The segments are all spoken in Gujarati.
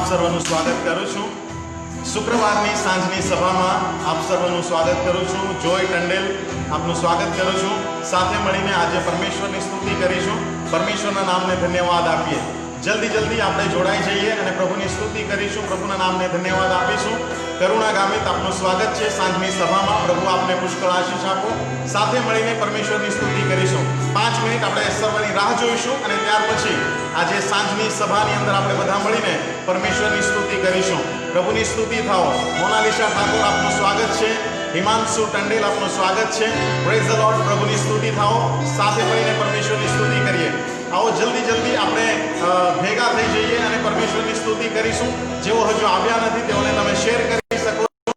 સર્વનું સ્વાગત કરું છું. શુક્રવારની સાંજની સભામાં આપ સર્વનું સ્વાગત કરું છું. જોય ટંડેલ આપનું સ્વાગત કરું છું. સાથે મળીને આજે પરમેશ્વરની સ્તુતિ કરીશું. પરમેશ્વરના નામને ધન્યવાદ આપીએ. જલ્દી આપણે જોડાઈ જઈએ અને પ્રભુની સ્તુતિ કરીશું. પ્રભુના નામને ધન્યવાદ આપીશું. કરુણા ગામિત આપનું સ્વાગત છે સાંજની સભામાં. પ્રભુ આપને પુષ્કળ આશીષ આપો. સાથે મળીને પરમેશ્વરની સ્તુતિ કરીશું. 5 મિનિટ આપણે સર્વની રાહ જોઈશું અને ત્યાર પછી આજે સાંજની સભાની અંદર આપણે બધા મળીને પરમેશ્વરની સ્તુતિ કરીશું. પ્રભુની સ્તુતિ થાઓ. મોનાલિસા ઠાકોર આપનું સ્વાગત છે. હિમાંશુ ટંડેલ આપનું સ્વાગત છે. Praise the lord. પ્રભુની સ્તુતિ થાઓ. સાથે મળીને પરમેશ્વરની સ્તુતિ કરીએ. આવો જલ્દી આપણે ભેગા થઈ જઈએ અને પરમેશ્વરની સ્તુતિ કરીશું. જેઓ હજુ આવ્યા નથી તેઓને તમે શેર કરી શકો છો,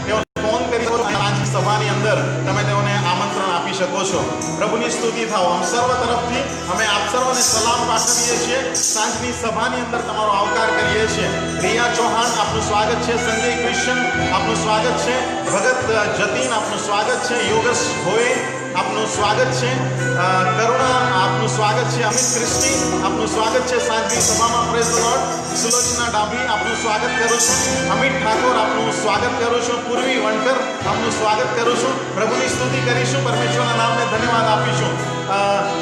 તેઓને ફોન કરી શકો અને આજની સભાની અંદર તમે તેઓને આમંત્રણ આપી શકો છો. પ્રભુની સ્તુતિ થાઓ. આમ સર્વ તરફથી અમે આપ સર્વને સલામ પાઠવીએ છીએ. સાંજની સભાની અંદર તમારો આવકાર કરીએ છીએ. રિયા ચૌહાણ આપનું સ્વાગત છે. સંજય ક્રિશ્ચન આપનું સ્વાગત છે. ભગત જતીન આપનું સ્વાગત છે. યોગેશ ભોએ આપનું સ્વાગત છે. કરુણા આપનું સ્વાગત છે. અમિત ક્રિસ્ટી આપનું સ્વાગત છે સાંજની સભામાં. Praise the Lord. Sulochana Dabhi આપનું સ્વાગત કરું છું. અમિત ઠાકોર આપનું સ્વાગત કરું છું. પૂર્વી વણકર આપનું સ્વાગત કરું છું. પ્રભુની સ્તુતિ કરીશું. પરમેશ્વરના નામને ધન્યવાદ આપીશું.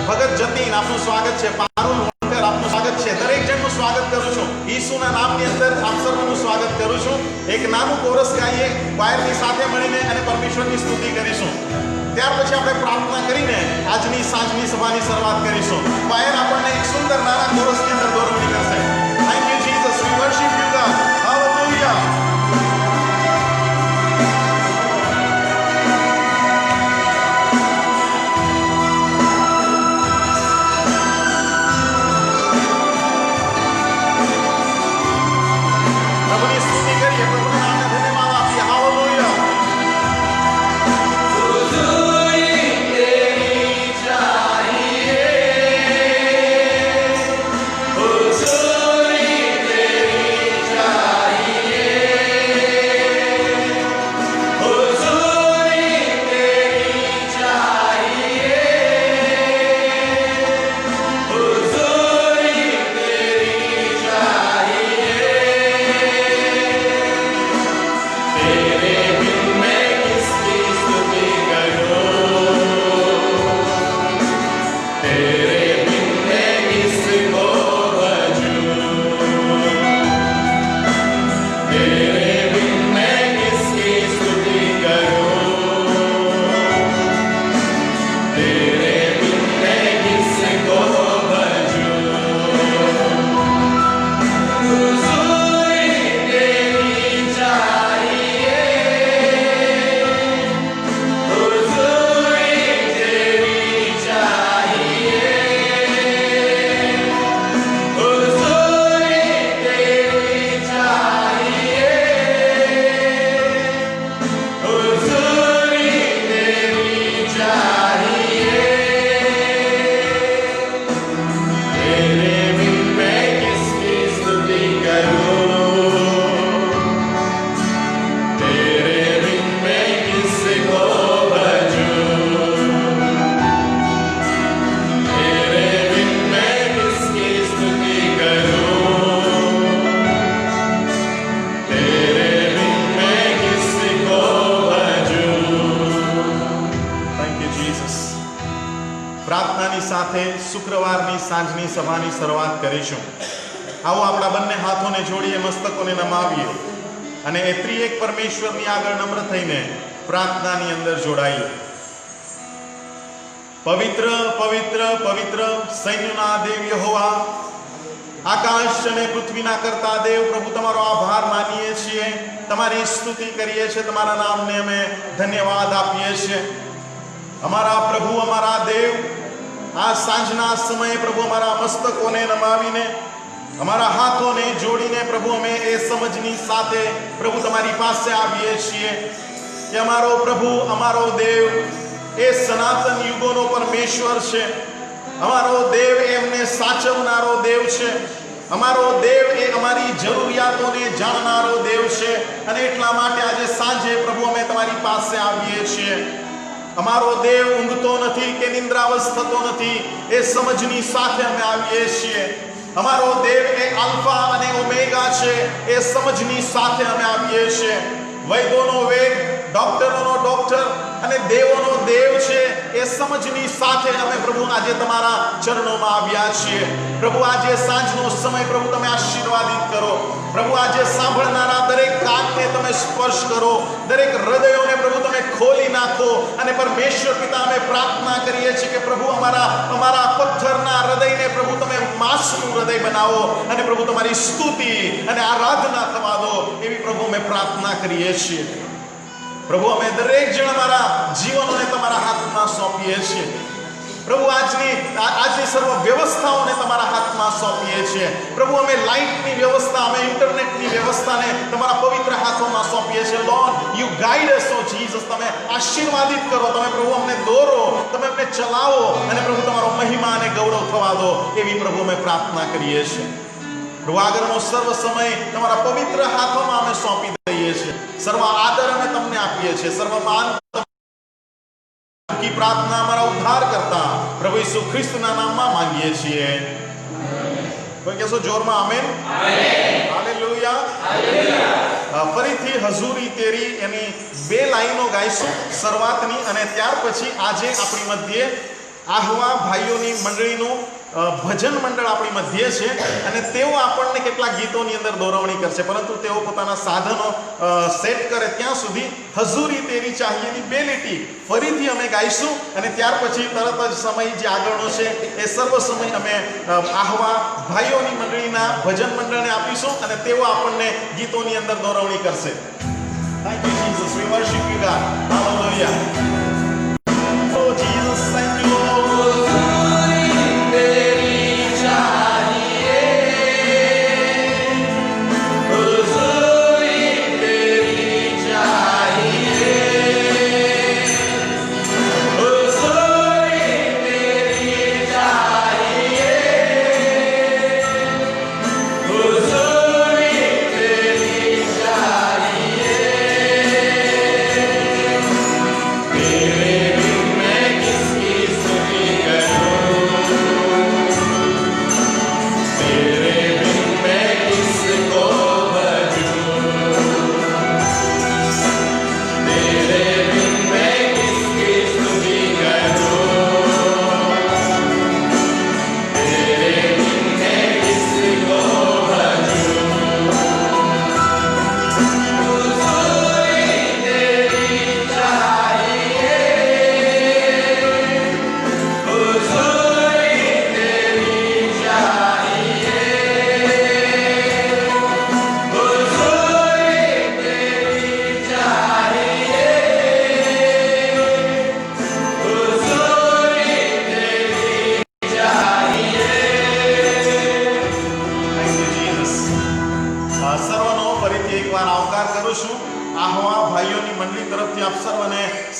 ભગત જતીન આપનું સ્વાગત છે. પારુલ વણકર આપનું સ્વાગત છે. દરેક જણનું સ્વાગત કરું છું. ઈસુના નામની અંદર આપ સર્વનું સ્વાગત કરું છું. એક નાનું કોરસ ગાઈએ વાયરની સાથે મળીને અને પરમેશ્વરની સ્તુતિ કરીશું. ત્યાર પછી આપણે પ્રાર્થના કરીને આજની સાંજની સભાની શરૂઆત કરીશું. વાયર આપણને એક સુંદર નાના કોરસની અંદર દોરવણી કરશે. Thank you Jesus. We worship you God. Hallelujah. પ્રભુની સ્તુતિ કરીએ. પ્રભુના નામને ધન્યવાદ આપીએ. હાલેલુયા. પ્રાર્થનાની સાથે શુક્રવારની સાંજની સભાની શરૂઆત કરીશું. આવો આપણા બંને હાથોને જોડીએ, મસ્તકોને નમાવીએ અને એ ત્રિએક પરમેશ્વરની આગળ નમ્ર થઈને પ્રાર્થનાની અંદર જોડાઈએ. પવિત્ર પવિત્ર પવિત્ર સૈન્યના દેવ યહોવા, આકાશ અને પૃથ્વીના કરતા દેવ પ્રભુ, તમારો આભાર માનીએ છીએ, તમારી સ્તુતિ કરીએ છીએ, તમારા નામને અમે ધન્યવાદ આપીએ છીએ. અમારા પ્રભુ, અમારા દેવ, આ સાંજના સમયે પ્રભુ અમારા મસ્તકોને નમાવીને, અમારા હાથોને જોડીને પ્રભુ અમે એ સમજની સાથે પ્રભુ તમારી પાસે આવીએ છીએ કે અમારો પ્રભુ, અમારો દેવ એ સનાતન યુગોનો પરમેશ્વર છે. અમારો દેવ એમને સાચવનારો દેવ છે. અમારો દેવ એ અમારી જરૂરિયાતોને જાણનારો દેવ છે. અને એટલા માટે આજે સાંજે પ્રભુ અમે તમારી પાસે આવીએ છીએ. અમારો દેવ ઊંઘતો નથી કે નિંદ્રાવશ થતો નથી, એ સમજની સાથે અમે આવીએ છીએ અમારો દેવ એ આલ્ફા અને ઓમેગા છે એ સમજની સાથે અમે આવીએ છીએ. વૈદોનો વેદ, ડોક્ટરોનો ડોક્ટર અને દેવોનો દેવ છે એ સમજની સાથે અમે પ્રભુ આજે તમારા ચરણોમાં આવ્યા છીએ. પ્રભુ આજે સાંજનો સમય પ્રભુ તમે આશીર્વાદિત કરો. પ્રભુ આજે સાંભળનારા દરેક કાનને તમે સ્પર્શ કરો, દરેક હૃદયોને પ્રભુ તમે ખોલી નાખો. અને પરમેશ્વર પિતા અમે પ્રાર્થના કરીએ છીએ કે પ્રભુ અમારા પથ્થરના હૃદયને પ્રભુ તમે માંસનું હૃદય બનાવો અને પ્રભુ તમારી સ્તુતિ અને આરાધના થવા દો એવી પ્રભુ અમે પ્રાર્થના કરીએ છીએ. પ્રભુ અમે દરેક જણ અમારા જીવનોને તમારા હાથમાં સોંપીએ છીએ. પ્રભુ આજની સર્વ વ્યવસ્થાઓને તમારા હાથમાં સોંપીએ છીએ. પ્રભુ અમે લાઇટની વ્યવસ્થા, અમે ઇન્ટરનેટની વ્યવસ્થાને તમારા પવિત્ર હાથોમાં સોંપીએ છીએ. Lord, you guide us, O Jesus. તમે આશીર્વાદિત કરો, તમે પ્રભુ અમને દોરો, તમે અમને ચલાવો અને પ્રભુ તમારો મહિમા અને ગૌરવ થવા દો એવી પ્રભુ અમે પ્રાર્થના કરીએ છીએ. પ્રભુ આગળનો સર્વ સમય તમારા પવિત્ર હાથોમાં અમે સોંપી દઈએ છીએ. સર્વ આદર અમે તમને આપીએ છીએ. સર્વ માન की प्रार्थना हमारा उद्धार करता प्रभु यीशु ख्रिस्तना नामમાં માંગીએ છીએ. કોઈ કહેશો જોરમાં આમેન? Hallelujah, hallelujah. ફરીથી હજૂરી તેરી એની બે લાઈનો ગાઈશું શરૂઆતની, અને ત્યાર પછી આજે આપણી મધ્યે આહવા ભાઈઓની મંડળીનું ભજન મંડળ આપણી મધ્યે છે અને તેઓ આપણને કેટલાક ગીતોની અંદર દોરવણી કરશે. પરંતુ તેઓ પોતાના સાધનો સેટ કરે ત્યાં સુધી હજૂરી તેરી ચાહીએની બે લીટી ફરીથી અમે ગાઈશું અને ત્યાર પછી તરત જ સમય જે આગળનો છે એ સર્વ સમય અમે આહવા ભાઈઓની મંડળીના ભજન મંડળને આપીશું અને તેઓ આપણને ગીતોની અંદર દોરવણી કરશે. Thank you Jesus, we worship you God. Hallelujah. O Jesus, thank you.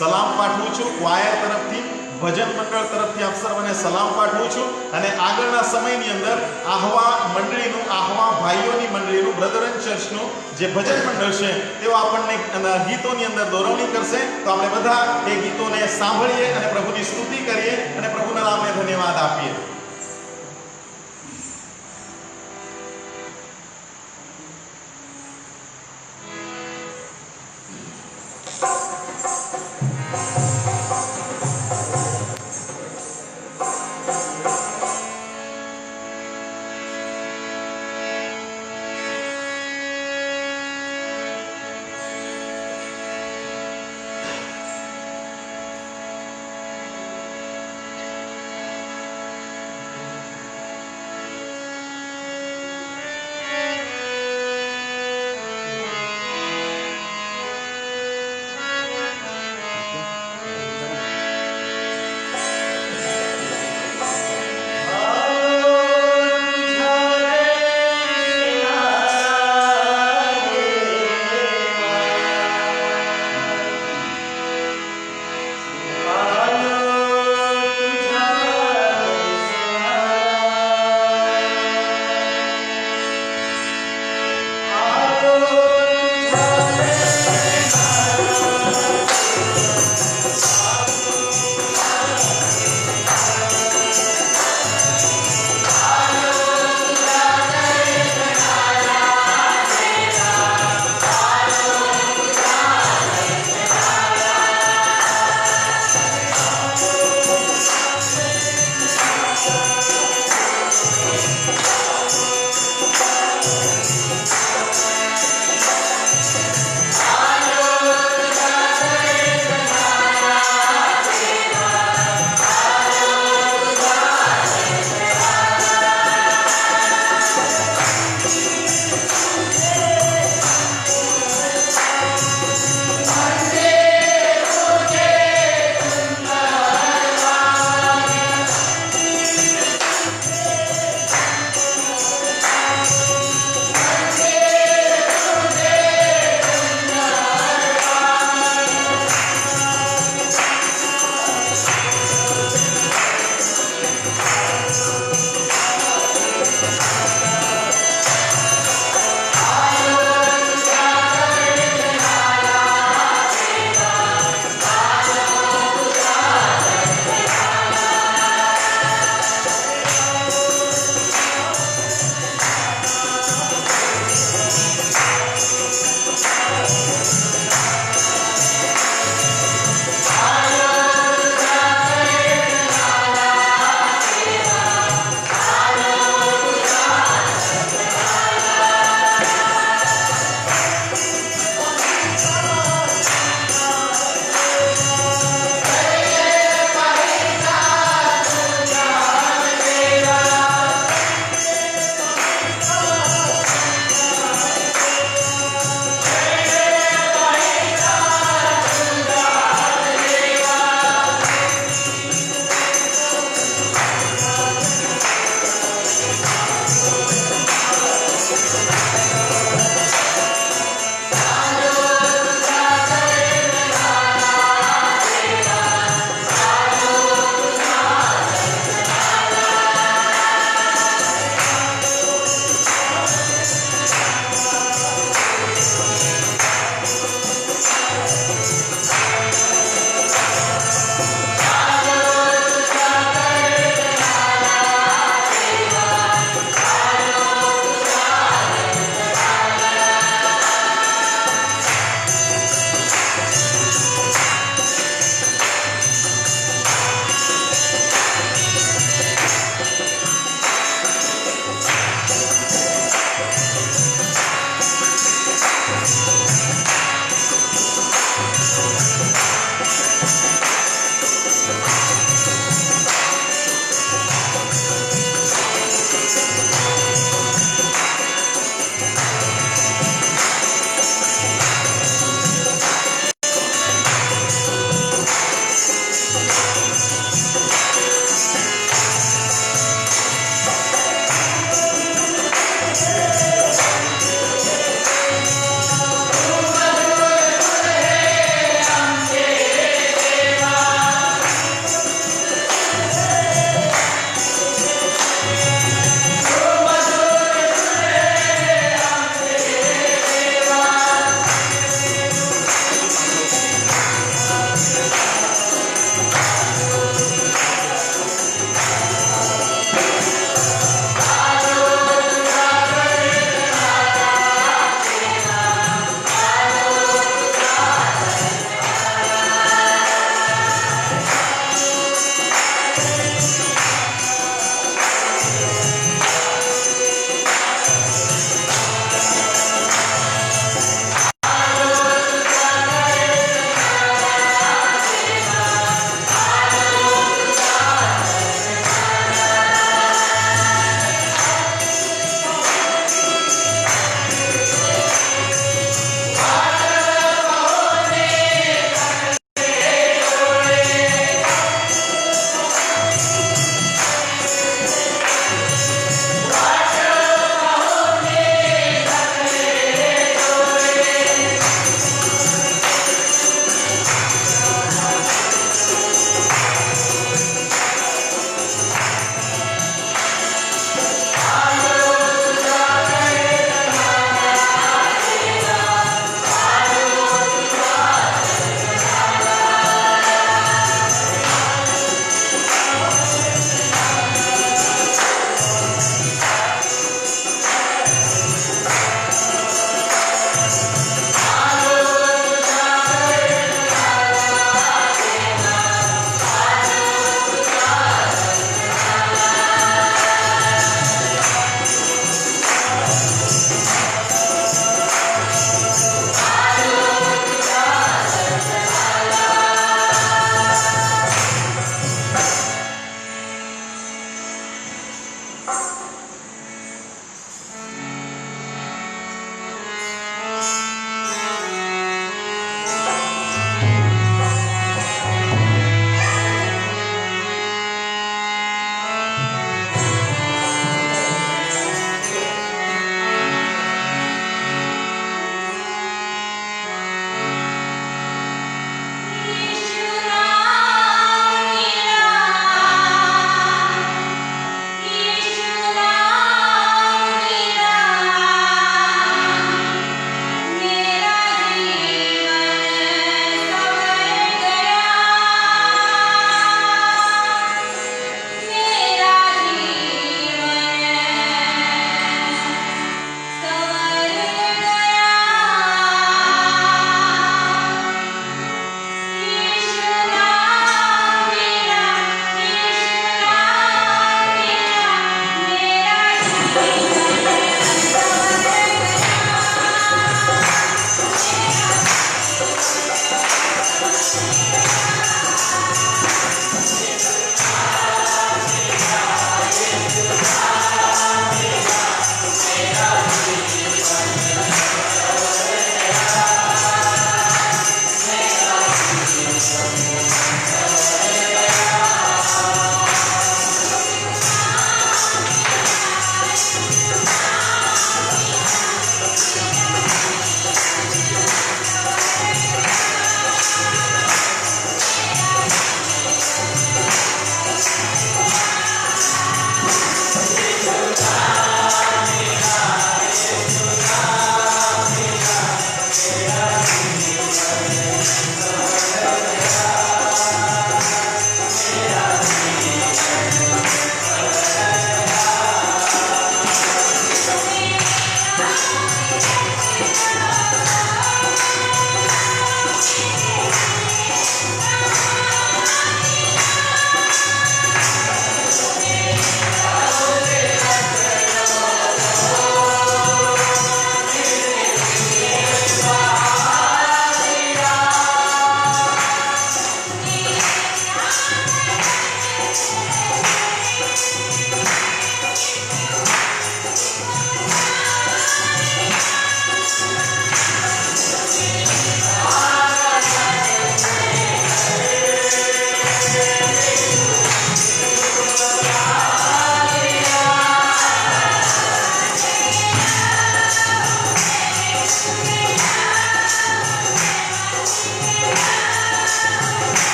સલામ પાઠવું છું. વાયર તરફથી, ભજન મંડળ તરફથી આપ સર્વને સલામ પાઠવું છું. અને આગળના સમયની અંદર આહવા મંડળીનું, આહવા ભાઈઓની મંડળીનું, બ્રધરન ચર્ચનું જે ભજન મંડળ છે તેઓ આપણને ગીતોની અંદર દોરવણી કરશે. તો આપણે બધા એ ગીતોને સાંભળીએ અને પ્રભુની સ્તુતિ કરીએ અને પ્રભુના નામને ધન્યવાદ આપીએ.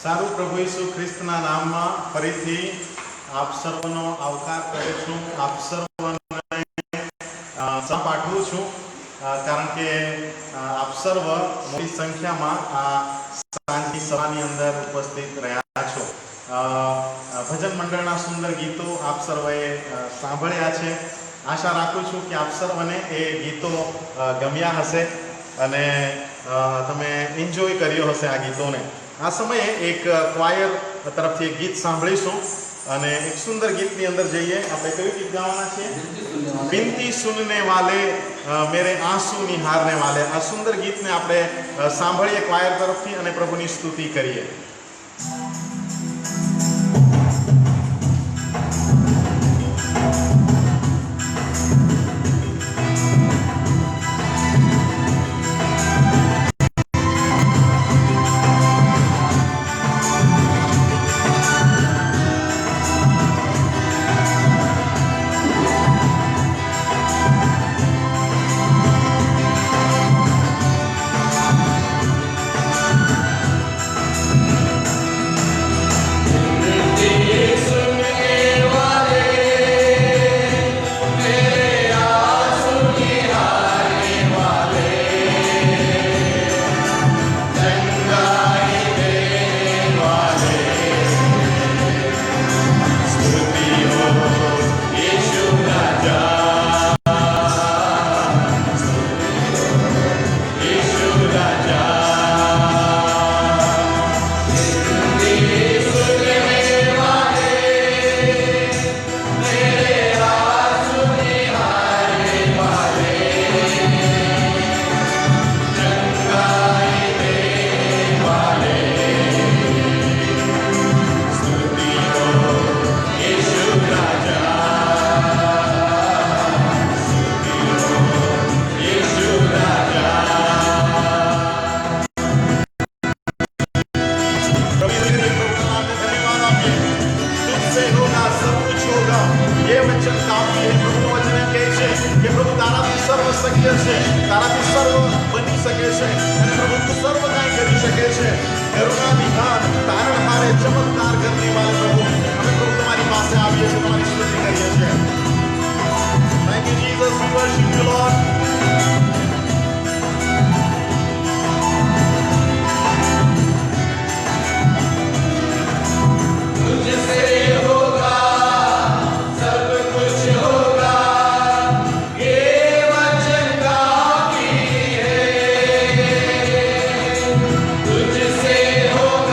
સારું, પ્રભુ ઈસુ ખ્રિસ્તના નામમાં ફરીથી આપ સર્વનો આવકાર કરું છું. આપ સર્વને પાઠવું છું કારણ કે આપ સર્વ મોટી સંખ્યામાં આ સાંજની સભાની અંદર ઉપસ્થિત રહ્યા છો. ભજન મંડળના સુંદર ગીતો આપ સર્વે સાંભળ્યા છે. આશા રાખું છું કે આપ સર્વને એ ગીતો ગમ્યા હશે અને તમે એન્જોય કર્યો હશે આ ગીતોને. આ સમયે એક ક્વાયર તરફથી એક ગીત સાંભળીશું અને એક સુંદર ગીતની અંદર જઈએ. આપણે કયું ગીત ગાવાના છે? बिनती सुनने वाले मेरे आंसू निहारने वाले. આ સુંદર ગીતને આપણે સાંભળીએ ક્વાયર તરફથી અને પ્રભુની સ્તુતિ કરીએ. तुझसे होगा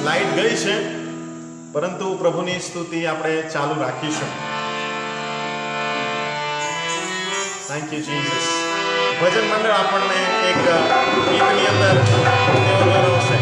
લાઈટ ગઈ છે, પરંતુ પ્રભુની સ્તુતિ આપણે ચાલુ રાખીશું. Thank you Jesus. ભજન મંડળ આપણને એક ગીતની અંદર તેઓ ગૌરવશે.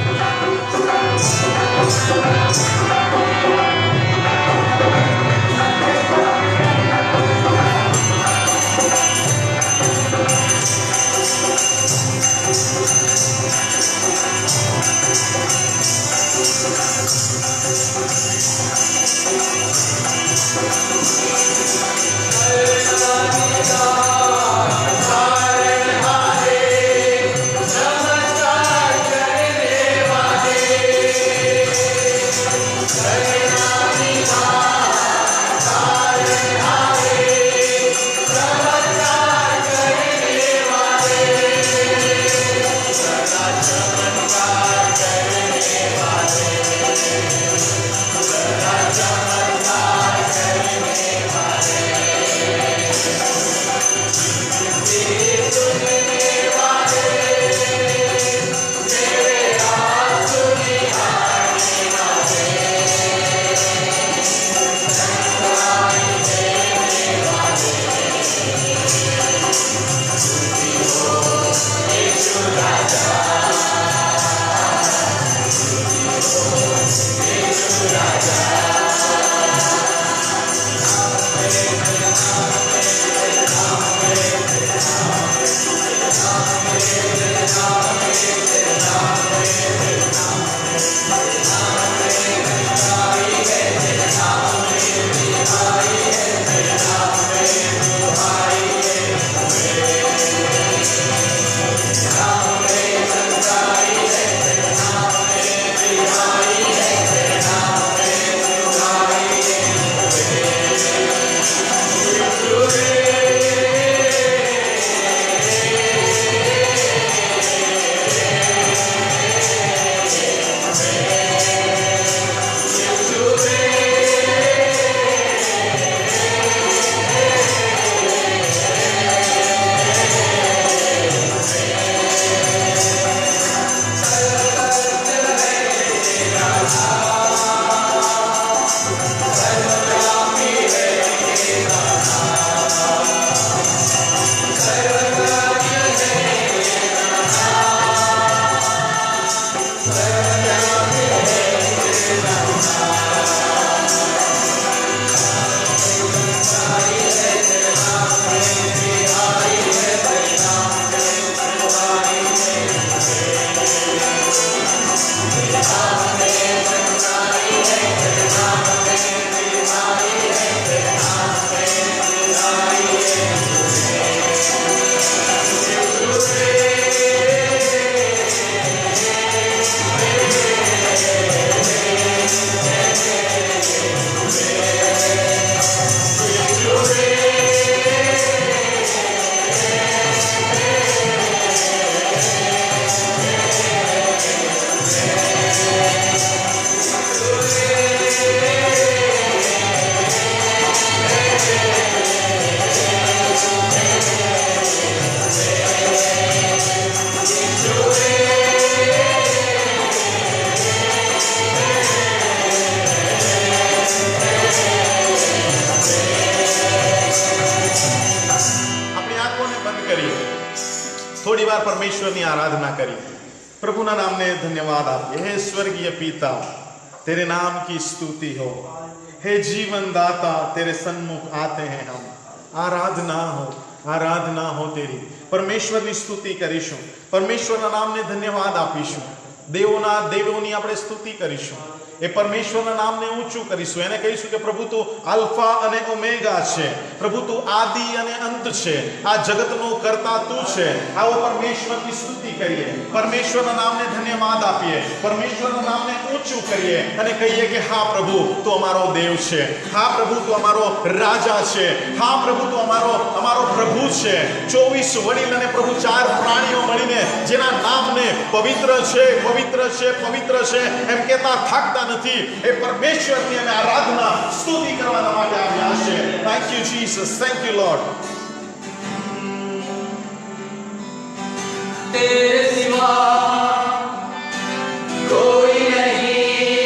परमेश्वरनी आराधना करी, प्रभुना नाम ने धन्यवाद आपके. हे स्वर्गीय पिता, तेरे नाम की स्तुति हो. हे जीवन दाता, तेरे सन्मुख आते हैं हम. आराधना हो तेरी. परमेश्वरनी स्तुति करीशुं, परमेश्वरना नाम ने धन्यवाद आपीशुं. देवोनी આપણે સ્તુતિ કરીશું. એ પરમેશ્વરના નામને ઊંચું કરીશું. એને કહીશું કે પ્રભુ તું આલ્ફા અને ઓમેગા છે. પ્રભુ તું આદિ અને અંત છે. આ જગતનો કર્તા તું છે. આવો પરમેશ્વરની સ્તુતિ કરીએ, પરમેશ્વરના નામને ધન્યવાદ આપીએ, પરમેશ્વરના નામને ઊંચું કરીએ અને કહીએ કે હા પ્રભુ તું અમારો દેવ છે. હા પ્રભુ તું અમારો રાજા છે. હા પ્રભુ તું અમારો પ્રભુ છે. 24 વડીલ અને પ્રભુ 4 પ્રાણીઓ મળીને જેના નામને પવિત્ર છે, પવિત્ર છે, પવિત્ર છે એમ કહેતા થાકતા નથી. એ પરમેશ્વરની અમે આરાધના સ્તુતિ કરવાના માટે આવ્યા છે. Thank you Jesus, thank you lord. तेरे सिवा कोई नहीं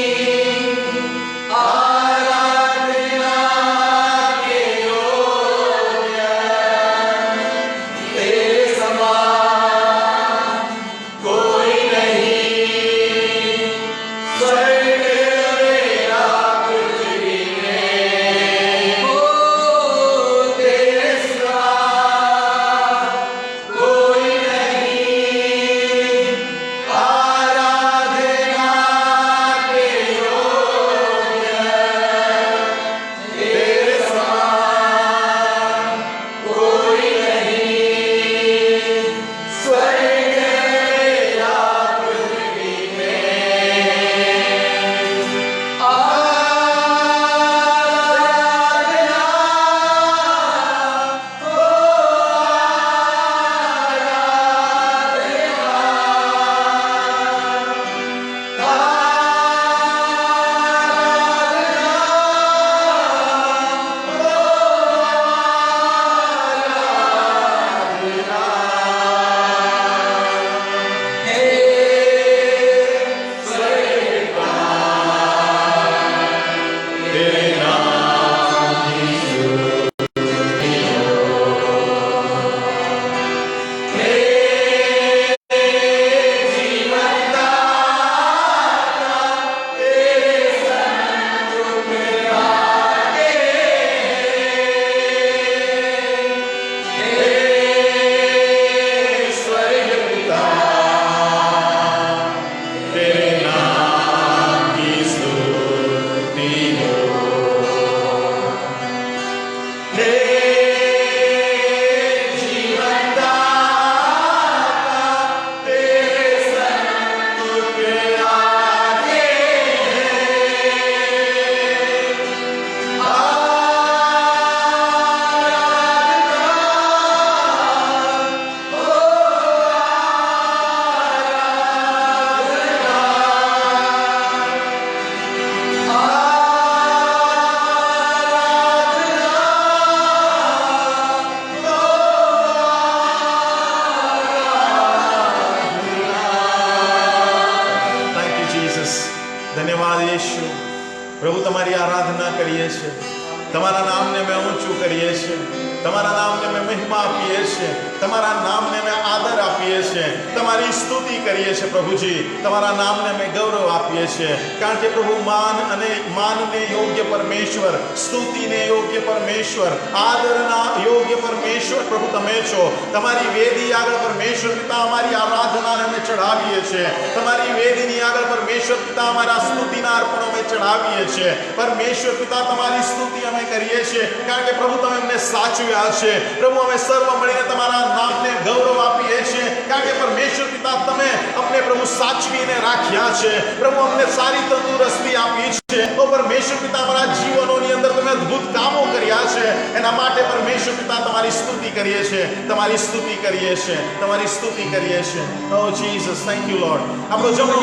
છીએ, તમારા નામને અમે ઊંચું કરીએ છીએ, તમારા નામને અમે મહિમા આપીએ છીએ, તમારા નામને અમે આદર આપીએ છીએ, તમારી સ્તુતિ કરીએ છીએ પ્રભુજી, તમારા નામને અમે ગૌરવ આપીએ છીએ, કારણ કે પ્રભુ માનને યોગ્ય પરમેશ્વર, સ્તુતિને યોગ્ય પરમેશ્વર, આદરના યોગ્ય પરમેશ્વર પ્રભુ તમે છો. તમારી વેદી આગળ પરમેશ્વર પિતા અમારી આરાધનાને અમે ચઢાવીએ છીએ, તમારી વેદીની આગળ પરમેશ્વર પિતા અમારા સ્તુતિના અર્પણો અમે ચઢાવીએ છીએ. પરમેશ્વર પિતા તમારી સ્તુતિ અમે કરીએ છીએ, કારણ કે પ્રભુ તમે અમને સાચવ્યા છે. પ્રભુ અમે સર્વ મળીને તમારા નામને ગૌરવ આપીએ છીએ, કારણ કે પરમેશ્વર પિતા તમે અમને પ્રભુ સાચવીને રાખ્યા છે. પ્રભુ અમને સારી તંદુરસ્તી આપી છે. ઓ પરમેશ્વર પિતા અમારા જીવનોની અંદર તમે અદ્ભુત કામો કર્યા છે, એના માટે પરમેશ્વર પિતા તમારી સ્તુતિ કરીએ છીએ, તમારી સ્તુતિ કરીએ છીએ, તમારી સ્તુતિ કરીએ છીએ. ઓ જીસસ, થેન્ક યુ લોર્ડ. આપણો જમણો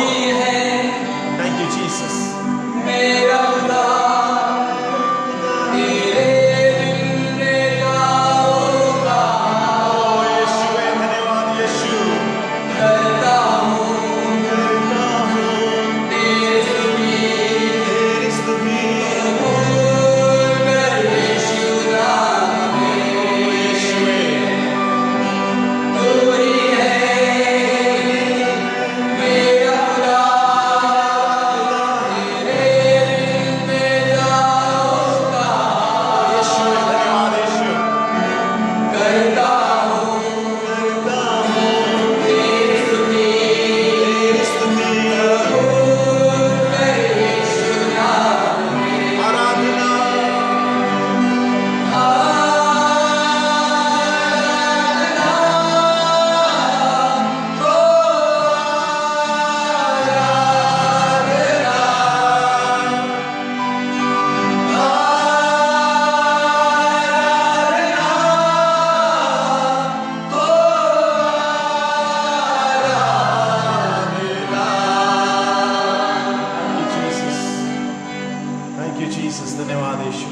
થેન્ક યુ જીસસ. मेरा खुदा तेरे दिल में जाऊंगा, यीशुए धन्यवाद यीशु. करता हूँ तेरी स्तुति, कबूल कर यीशु नाम में. यीशुए तू ही है मेरा खुदा,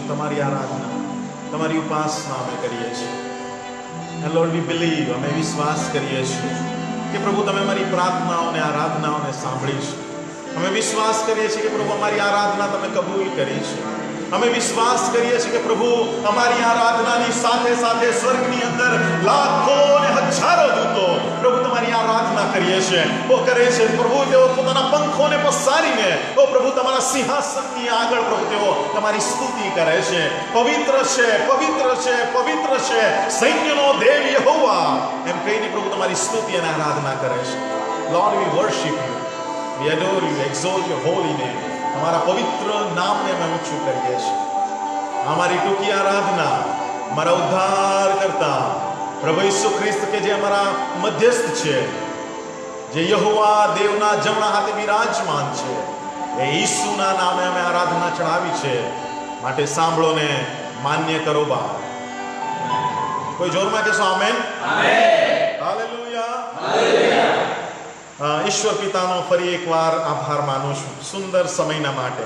તમારી આરાધના, તમારી ઉપાસના અમે કરીએ છીએ. And Lord, we believe, અમે વિશ્વાસ કરીએ છીએ કે પ્રભુ તમે અમારી પ્રાર્થનાઓને આરાધનાઓને સાંભળી છે. અમે વિશ્વાસ કરીએ છીએ કે પ્રભુ અમારી આરાધના તમે કબૂલ કરી છે. અમે વિશ્વાસ કરીએ છીએ કે પ્રભુ અમારી આરાધનાની સાથે સાથે સ્વર્ગની અંદર લાખો અને હજારો દૂતો પ્રભુ તમારી આરાધના કરીએ છે, ઓ કરે છે. પ્રભુ તેઓ પોતાના પંખોને પસારીને ઓ પ્રભુ તમારા સિંહાસનની આગળ પ્રભુ તેઓ તમારી સ્તુતિ કરે છે. પવિત્ર છે, પવિત્ર છે, પવિત્ર છે સૈન્યનો દેવ યહોવા એમ કહીને પ્રભુ તમારી સ્તુતિ અને આરાધના કરે છે. Lord, we worship you, we adore you, exalt your holy name. અમારા પવિત્ર નામને અમે ઊંચું કરીએ છીએ. અમારી ટૂંકી આરાધના અમારા ઉદ્ધાર કરતા પ્રભુ ઈસુ ખ્રિસ્ત કે જે અમારા મધ્યસ્થ છે, જે યહોવા દેવના જમણા હાથે બિરાજમાન છે, એ ઈસુના નામે અમે આરાધના ચડાવી છે. માટે સાંભળો ને માન્ય કરો બા. કોઈ જોરમાં કહેશો આમેન? Hallelujah, hallelujah. ઈશ્વર પિતાનો ફરી એકવાર આભાર માનું છું સુંદર સમયના માટે.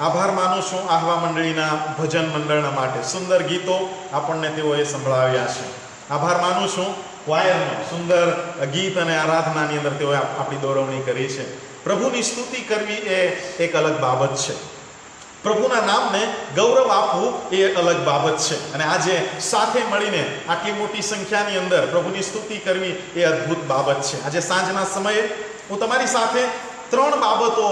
આભાર માનું છું આહવા મંડળીના ભજન મંડળના માટે. સુંદર ગીતો આપણને તેઓએ સંભળાવ્યા છે. આભાર માનું છું ક્વાયરનો સુંદર ગીત અને આરાધનાની અંદર તેઓએ આપણી દોરવણી કરી છે. પ્રભુની સ્તુતિ કરવી એ એક અલગ બાબત છે. પ્રભુના નામને ગૌરવ આપવું એ અલગ બાબત છે. અને આજે સાથે મળીને આટલી મોટી સંખ્યાની અંદર પ્રભુની સ્તુતિ કરવી એ અદ્ભુત બાબત છે. આજે સાંજના સમયે હું તમારી સાથે 3 બાબતો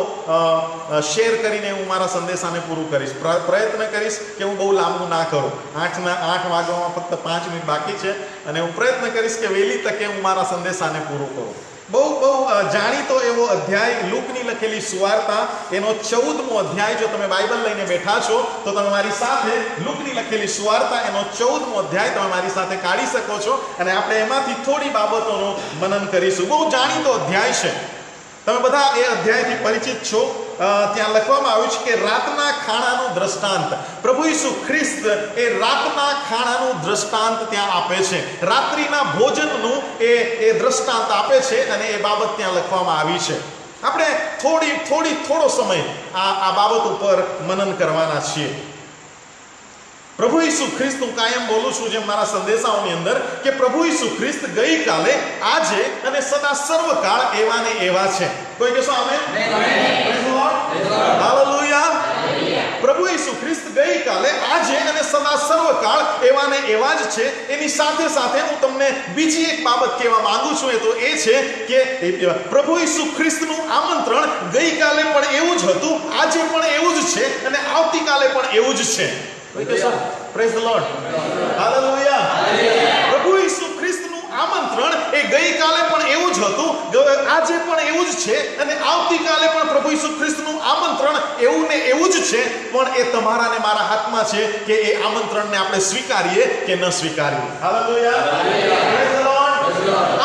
શેર કરીને હું મારા સંદેશાને પૂરું કરીશ. પ્રયત્ન કરીશ કે હું બહુ લાંબુ ના કરું. 8 વાગવામાં ફક્ત 5 મિનિટ બાકી છે અને હું પ્રયત્ન કરીશ કે વહેલી તકે હું મારા સંદેશાને પૂરું કરું. બહુ જાણીતો એવો અધ્યાય લૂકની લખેલી સુવાર્તા, એનો 14મો અધ્યાય. જો તમે બાઇબલ લઈને બેઠા છો તો તમે મારી સાથે લૂકની લખેલી સુવાર્તા એનો 14મો અધ્યાય તમે મારી સાથે કાઢી શકો છો અને આપણે એમાંથી થોડી બાબતોનું મનન કરીશું. બહુ જાણીતો અધ્યાય છે, તમે બધા એ અધ્યાયથી પરિચિત છો. ત્યાં લખવામાં આવ્યું છે કે રાતના ખાણાનું દ્રષ્ટાંત. પ્રભુ ઈસુ ખ્રિસ્ત એ રાતના ખાણાનું દ્રષ્ટાંત ત્યાં આપે છે. રાત્રિના ભોજનનું એ દ્રષ્ટાંત આપે છે અને એ બાબત ત્યાં લખવામાં આવી છે. આપણે થોડો સમય આ બાબત ઉપર મનન કરવાના છીએ. પ્રભુ ઈસુ ખ્રિસ્ત, હું કાયમ બોલું છું જેમ મારા સંદેશાઓની અંદર કે પ્રભુ ઈસુ ખ્રિસ્ત ગઈકાલે, આજે અને સદા સર્વકાળ એવા ને એવા છે. કોઈ કહેશો આમેન? હાલેલુયા. પ્રભુ ઈસુ ખ્રિસ્ત ગઈકાલે, આજે અને સદા સર્વકાળ એવા ને એવા જ છે. એની સાથે સાથે હું તમને બીજી એક બાબત કહેવા માંગુ છું, એ તો એ છે કે પ્રભુ ઈસુ ખ્રિસ્તનું આમંત્રણ ગઈકાલે પણ એવું જ હતું, આજે પણ એવું જ છે અને આવતીકાલે પણ એવું જ છે. Praise the lord, hallelujah. પ્રભુ ઈસુ ખ્રિસ્તનું આમંત્રણ એ ગઈકાલે પણ એવું જ હતું, આજે પણ એવું જ છે અને આવતીકાલે પણ પ્રભુ ઈસુ ખ્રિસ્તનું આમંત્રણ એવું ને એવું જ છે. પણ એ તમારા ને મારા હાથમાં છે કે એ આમંત્રણને આપણે સ્વીકારીએ કે ન સ્વીકારીએ. Hallelujah, praise the lord.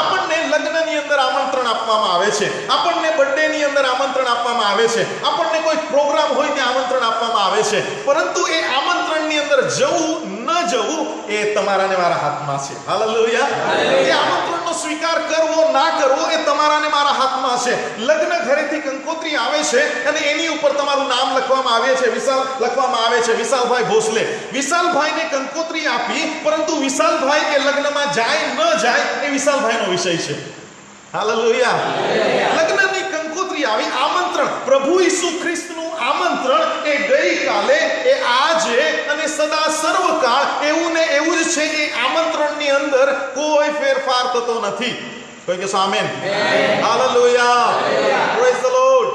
આપણને લગ્નની અંદર આમંત્રણ આપવામાં આવે છે, આપણને બર્થડે ની અંદર આમંત્રણ આપવામાં આવે છે, આપણને કોઈ પ્રોગ્રામ હોય ત્યાં આમંત્રણ આપવામાં આવે છે, પરંતુ એ આમંત્રણની અંદર જવું ન જવું એ તમારા ને મારા હાથમાં છે. હાલેલુયા. એ આમંત્રણનો સ્વીકાર કરવો ના કરવો એ તમારા ને મારા હાથમાં છે. લગ્ન ઘરેથી કંકોત્રી આવે છે અને એની ઉપર તમારું નામ લખવામાં આવે છે, લખવામાં આવે છે વિશાલભાઈ ભોસલે. વિશાલભાઈને કંકોત્રી આપી, પરંતુ વિશાલભાઈ એ લગ્નમાં જાય ન જાય એ વિશાલભાઈનો વિષય છે. હાલેલુયા. લગ્નની કંકોત્રી આવી, આમંત્રણ, પ્રભુ ઈસુ ખ્રિસ્તનું આમંત્રણ એ ગઈકાલે, એ આજે અને સદા સર્વકાળ એવું ને એવું જ છે. એ આમંત્રણની અંદર કોઈ ફેરફાર થતો નથી. કોઈ કે amen. Hallelujah, praise the lord.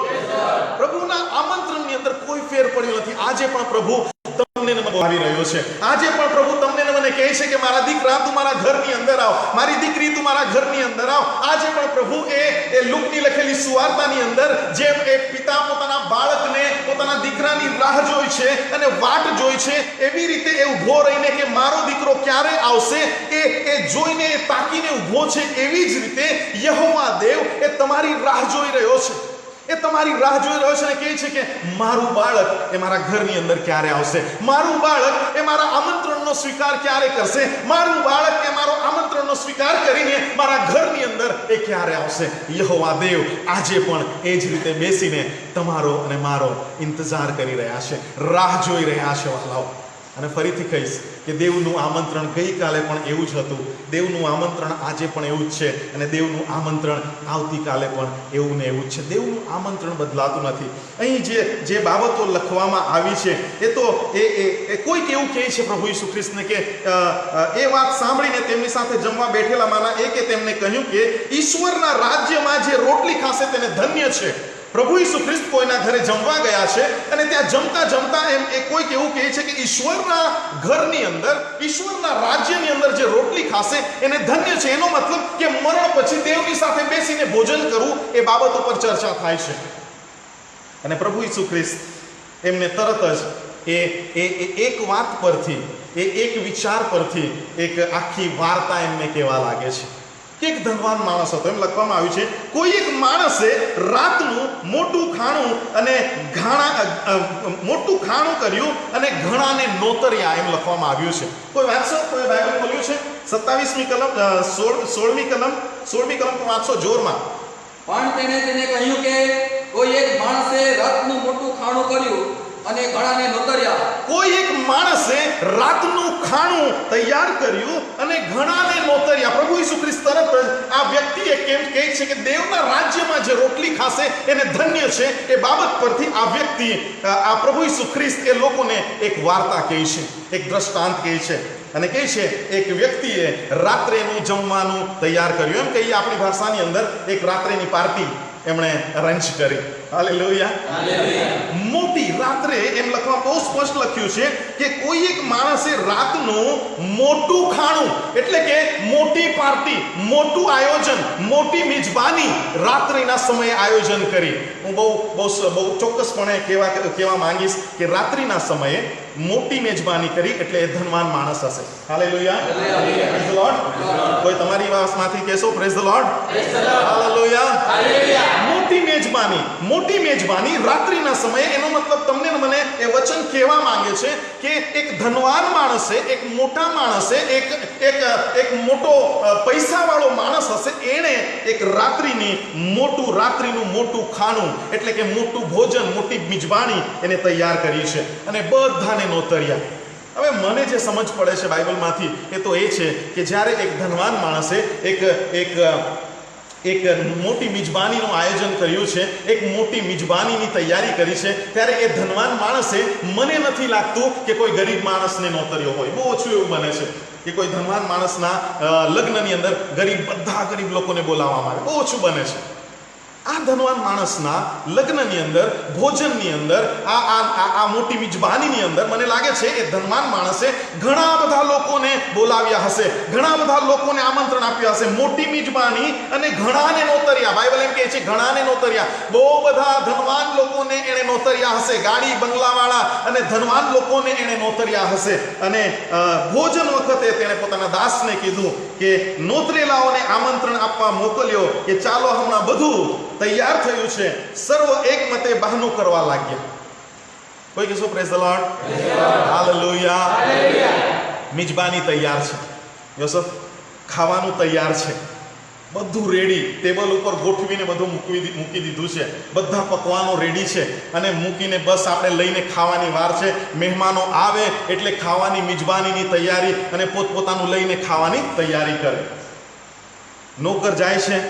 પ્રભુના આમંત્રણની અંદર કોઈ ફેર પડ્યો નથી. આજે પણ પ્રભુ તમને બોલાવી રહ્યો છે. આજે પણ પ્રભુ તમને મને કહે છે કે મારા દીકરા, તું મારા ઘરની અંદર આવ, મારી દીકરી, તું મારા ઘરની અંદર આવ. આજે પણ પ્રભુ એ લુકની લખેલી સુવાર્તાની અંદર જેમ એ પિતા પોતાના બાળકને, પોતાના દીકરાની રાહ જોઈ છે અને વાટ જોઈ છે, એવી રીતે એ ઊભો રહીને કે મારો દીકરો ક્યારે આવશે એ જોઈને, એ તાકીને ઊભો છે. એવી જ રીતે યહોવા દેવ એ તમારી રાહ જોઈ રહ્યો છે. એ તમારી રાહ જોઈ રહ્યો છે અને કહે છે કે મારું બાળક એ મારા ઘરની અંદર ક્યારે આવશે, મારું બાળક એ મારા આમંત્રણનો સ્વીકાર ક્યારે કરશે, મારું બાળક એ મારો આમંત્રણનો સ્વીકાર કરીને મારા ઘરની અંદર એ ક્યારે આવશે. યહોવા દેવ આજે પણ એ જ રીતે બેસીને તમારો અને મારો ઇંતજાર કરી રહ્યા છે, રાહ જોઈ રહ્યા છે. વહાલાઓ, અને ફરીથી કહીશ કે દેવનું આમંત્રણ ગઈકાલે પણ એવું જ હતું, દેવનું આમંત્રણ આજે પણ એવું જ છે અને દેવનું આમંત્રણ આવતીકાલે પણ એવું ને એવું જ છે. દેવનું આમંત્રણ બદલાતું નથી. અહીં જે બાબતો લખવામાં આવી છે એ તો એ કોઈક એવું કહે છે પ્રભુ ઈસુ ખ્રિસ્તને કે એ વાત સાંભળીને તેમની સાથે જમવા બેઠેલામાંના એકે તેમને કહ્યું કે ઈશ્વરના રાજ્યમાં જે રોટલી ખાશે તેને ધન્ય છે. પ્રભુ ઈસુ ખ્રિસ્ત કોઈના ઘરે જમવા ગયા છે અને ત્યાં જમતા જમતા કોઈક એવું કહે છે કે ઈશ્વરના ઘરની અંદર, ઈશ્વરના રાજ્યની અંદર જે રોટલી ખાશે એને ધન્ય છે. એનો મતલબ કે મરણ પછી દેવની સાથે બેસીને ભોજન કરવું, એ બાબત ઉપર ચર્ચા થાય છે. અને પ્રભુ ઈસુ ખ્રિસ્ત એમને તરત જ એક વાત પરથી, એક વિચાર પરથી એક આખી વાર્તા એમને કહેવા લાગે છે. એક ધનવાન માણસ હતો. એમ લખવામાં આવ્યું છે, કોઈ એક માણસે રાતનું મોટું ખાણું કર્યું અને ઘણાને નોતર્યા. એમ લખવામાં આવ્યું છે. કોઈ વાંચશો? કોઈ બાઇબલ ખોલ્યું છે? 27મી કલમ, 16મી કલમ વાંચો જોરમાં. પણ તેને કહ્યું કે કોઈ એક માણસે રાતનું મોટું ખાણું કર્યું અને ઘણાને નોતર્યા. કોઈ એક માણસે રાતનું ખાણું તૈયાર કર્યું અને ઘણાને નોતર્યા. પ્રભુ ઈસુ ખ્રિસ્ત તરત જ આ વ્યક્તિએ કેમ કહે છે કે દેવના રાજ્યમાં જે રોટલી ખાશે એને ધન્ય છે. એ બાબત પરથી આ વ્યક્તિ, આ પ્રભુ ઈસુ ખ્રિસ્ત એ લોકોને એક વાર્તા કહે છે, એક દ્રષ્ટાંત કહે છે અને કહે છે એક વ્યક્તિએ રાત્રેનું જમવાનું તૈયાર કર્યું. એમ કહીએ આપણી ભાષાની અંદર એક રાત્રેની પાર્ટી એમણે અરેન્જ કરી. હાલેલુયા. મોટી રાત્રે, એમ લખવા બહુ સ્પષ્ટ લખ્યું છે કે કોઈ એક માણસે રાતનું મોટું ખાણું, એટલે કે મોટી પાર્ટી, મોટું આયોજન, મોટી મિજબાની રાત્રિના સમયે આયોજન કરી. હું બહુ ચોક્કસપણે કહેવા માંગીશ કે રાત્રિના સમયે મોટી મેજબાની કરી એટલે એ ધનવાન માણસ હશે. હાલેલુયા. Praise the lord. કોઈ તમારી વાસમાંથી કહેશો પ્રેઝ ધ લોર્ડ. હાલેલુયા. મોટી મેજબાની રાત્રિના સમયે. એનો મતલબ તમને મને એ વચન કહેવા માંગે છે કે એક ધનવાન માણસે, એક મોટા માણસે, એક મોટો પૈસાવાળો માણસ હશે, એણે એક રાત્રિનું મોટું ખાણું, એટલે કે મોટું ભોજન, મોટી મિજબાની એને તૈયાર કરી છે અને બધાને નોતર્યા. હવે મને જે સમજ પડે છે બાઇબલમાંથી એ તો એ છે કે જ્યારે એક ધનવાન માણસે એક એક મોટી મિજબાનીનું આયોજન કર્યું છે, એક મોટી મિજબાનીની તૈયારી કરી છે, ત્યારે એ ધનવાન માણસે, મને નથી લાગતું કે કોઈ ગરીબ માણસને નોતર્યો હોય. બહુ ઓછું એવું બને છે કે કોઈ ધનવાન માણસના લગ્નની અંદર બધા ગરીબ લોકોને બોલાવવામાં આવે. બહુ ઓછું બને છે. આ ધનવાન માણસના લગ્નની અંદર, ભોજનની અંદર, આ મોટી મિજબાનીની અંદર મને લાગે છે એ ધનવાન માણસે ઘણા બધા લોકોને બોલાવ્યા હશે, ઘણા બધા લોકોને આમંત્રણ આપ્યા હશે. મોટી મિજબાની અને ઘણાને નોતર્યા. બાઇબલ એમ કહે છે ઘણાને નોતર્યા. બહુ બધા ધનવાન લોકોને એણે નોતર્યા હશે. ગાડી બંગલાવાળા અને ધનવાન લોકોને એણે નોતર્યા હશે. અને ભોજન વખતે તેણે પોતાના દાસને કીધું કે નોતરેલાઓને આમંત્રણ આપવા મોકલ્યો કે ચાલો હમણાં બધું તૈયાર થયું છે. સર્વ એકમતે બહાનું કરવા લાગ્યા. કોઈ કહેશો પ્રેઝ ધ લોર્ડ, હાલેલુયા. મિજબાની તૈયાર છે. યોસેફ, ખાવાનું તૈયાર છે, બધું રેડી, ટેબલ ઉપર ગોઠવીને બધું મૂકી દીધું છે. બધા પકવાનો રેડી છે અને મૂકીને બસ આપણે લઈને ખાવાની વાર છે. મહેમાનો આવે એટલે ખાવાની મિજબાનીની તૈયારી અને પોતપોતાનું લઈને ખાવાની તૈયારી કરે. નોકર જાય છે,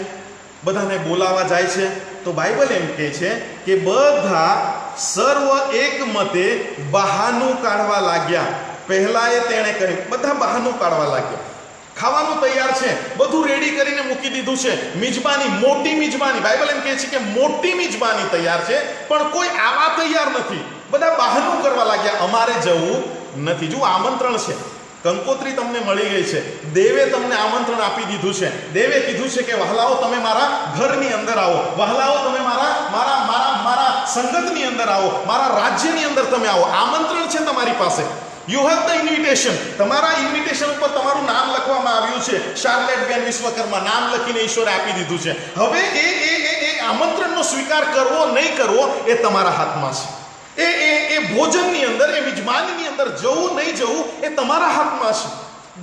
બધાને બોલાવા જાય છે. તો બાઇબલ એમ કહે છે કે બધા સર્વ એકમતે બહાનું કાઢવા લાગ્યા. પહેલા એ તેણે કહ્યું, બધા બહાનું કાઢવા લાગ્યા. ખાવાનું તૈયાર છે, બધું રેડી કરીને મૂકી દીધું છે. મિજબાની, મોટી મિજબાની, બાઇબલ એમ કહે છે કે મોટી મિજબાની તૈયાર છે, પણ કોઈ આવા તૈયાર નથી. બધા બહાનું કરવા લાગ્યા, અમારે જવું નથી. જો આમંત્રણ છે, કંકોત્રી તમને મળી ગઈ છે, દેવે તમને આમંત્રણ આપી દીધું છે. દેવે કીધું છે કે વહાલાઓ તમે મારા ઘરની અંદર આવો, વહાલાઓ તમે મારા સંગતની અંદર આવો, મારા રાજ્યની અંદર તમે આવો. આમંત્રણ છે તમારી પાસે. You have the invitation. તમારા ઇન્વિટેશન ઉપર તમારું નામ લખવામાં આવ્યું છે. શાર્લેટ બેન વિશ્વકર્મા નામ લખીને ઈશ્વરે આપી દીધું છે. હવે એ આમંત્રણનો સ્વીકાર કરવો નહીં કરવો એ તમારા હાથમાં છે. એ ભોજનની અંદર, એ મિજબાનીની અંદર જવું નહીં જવું એ તમારા હાથમાં છે.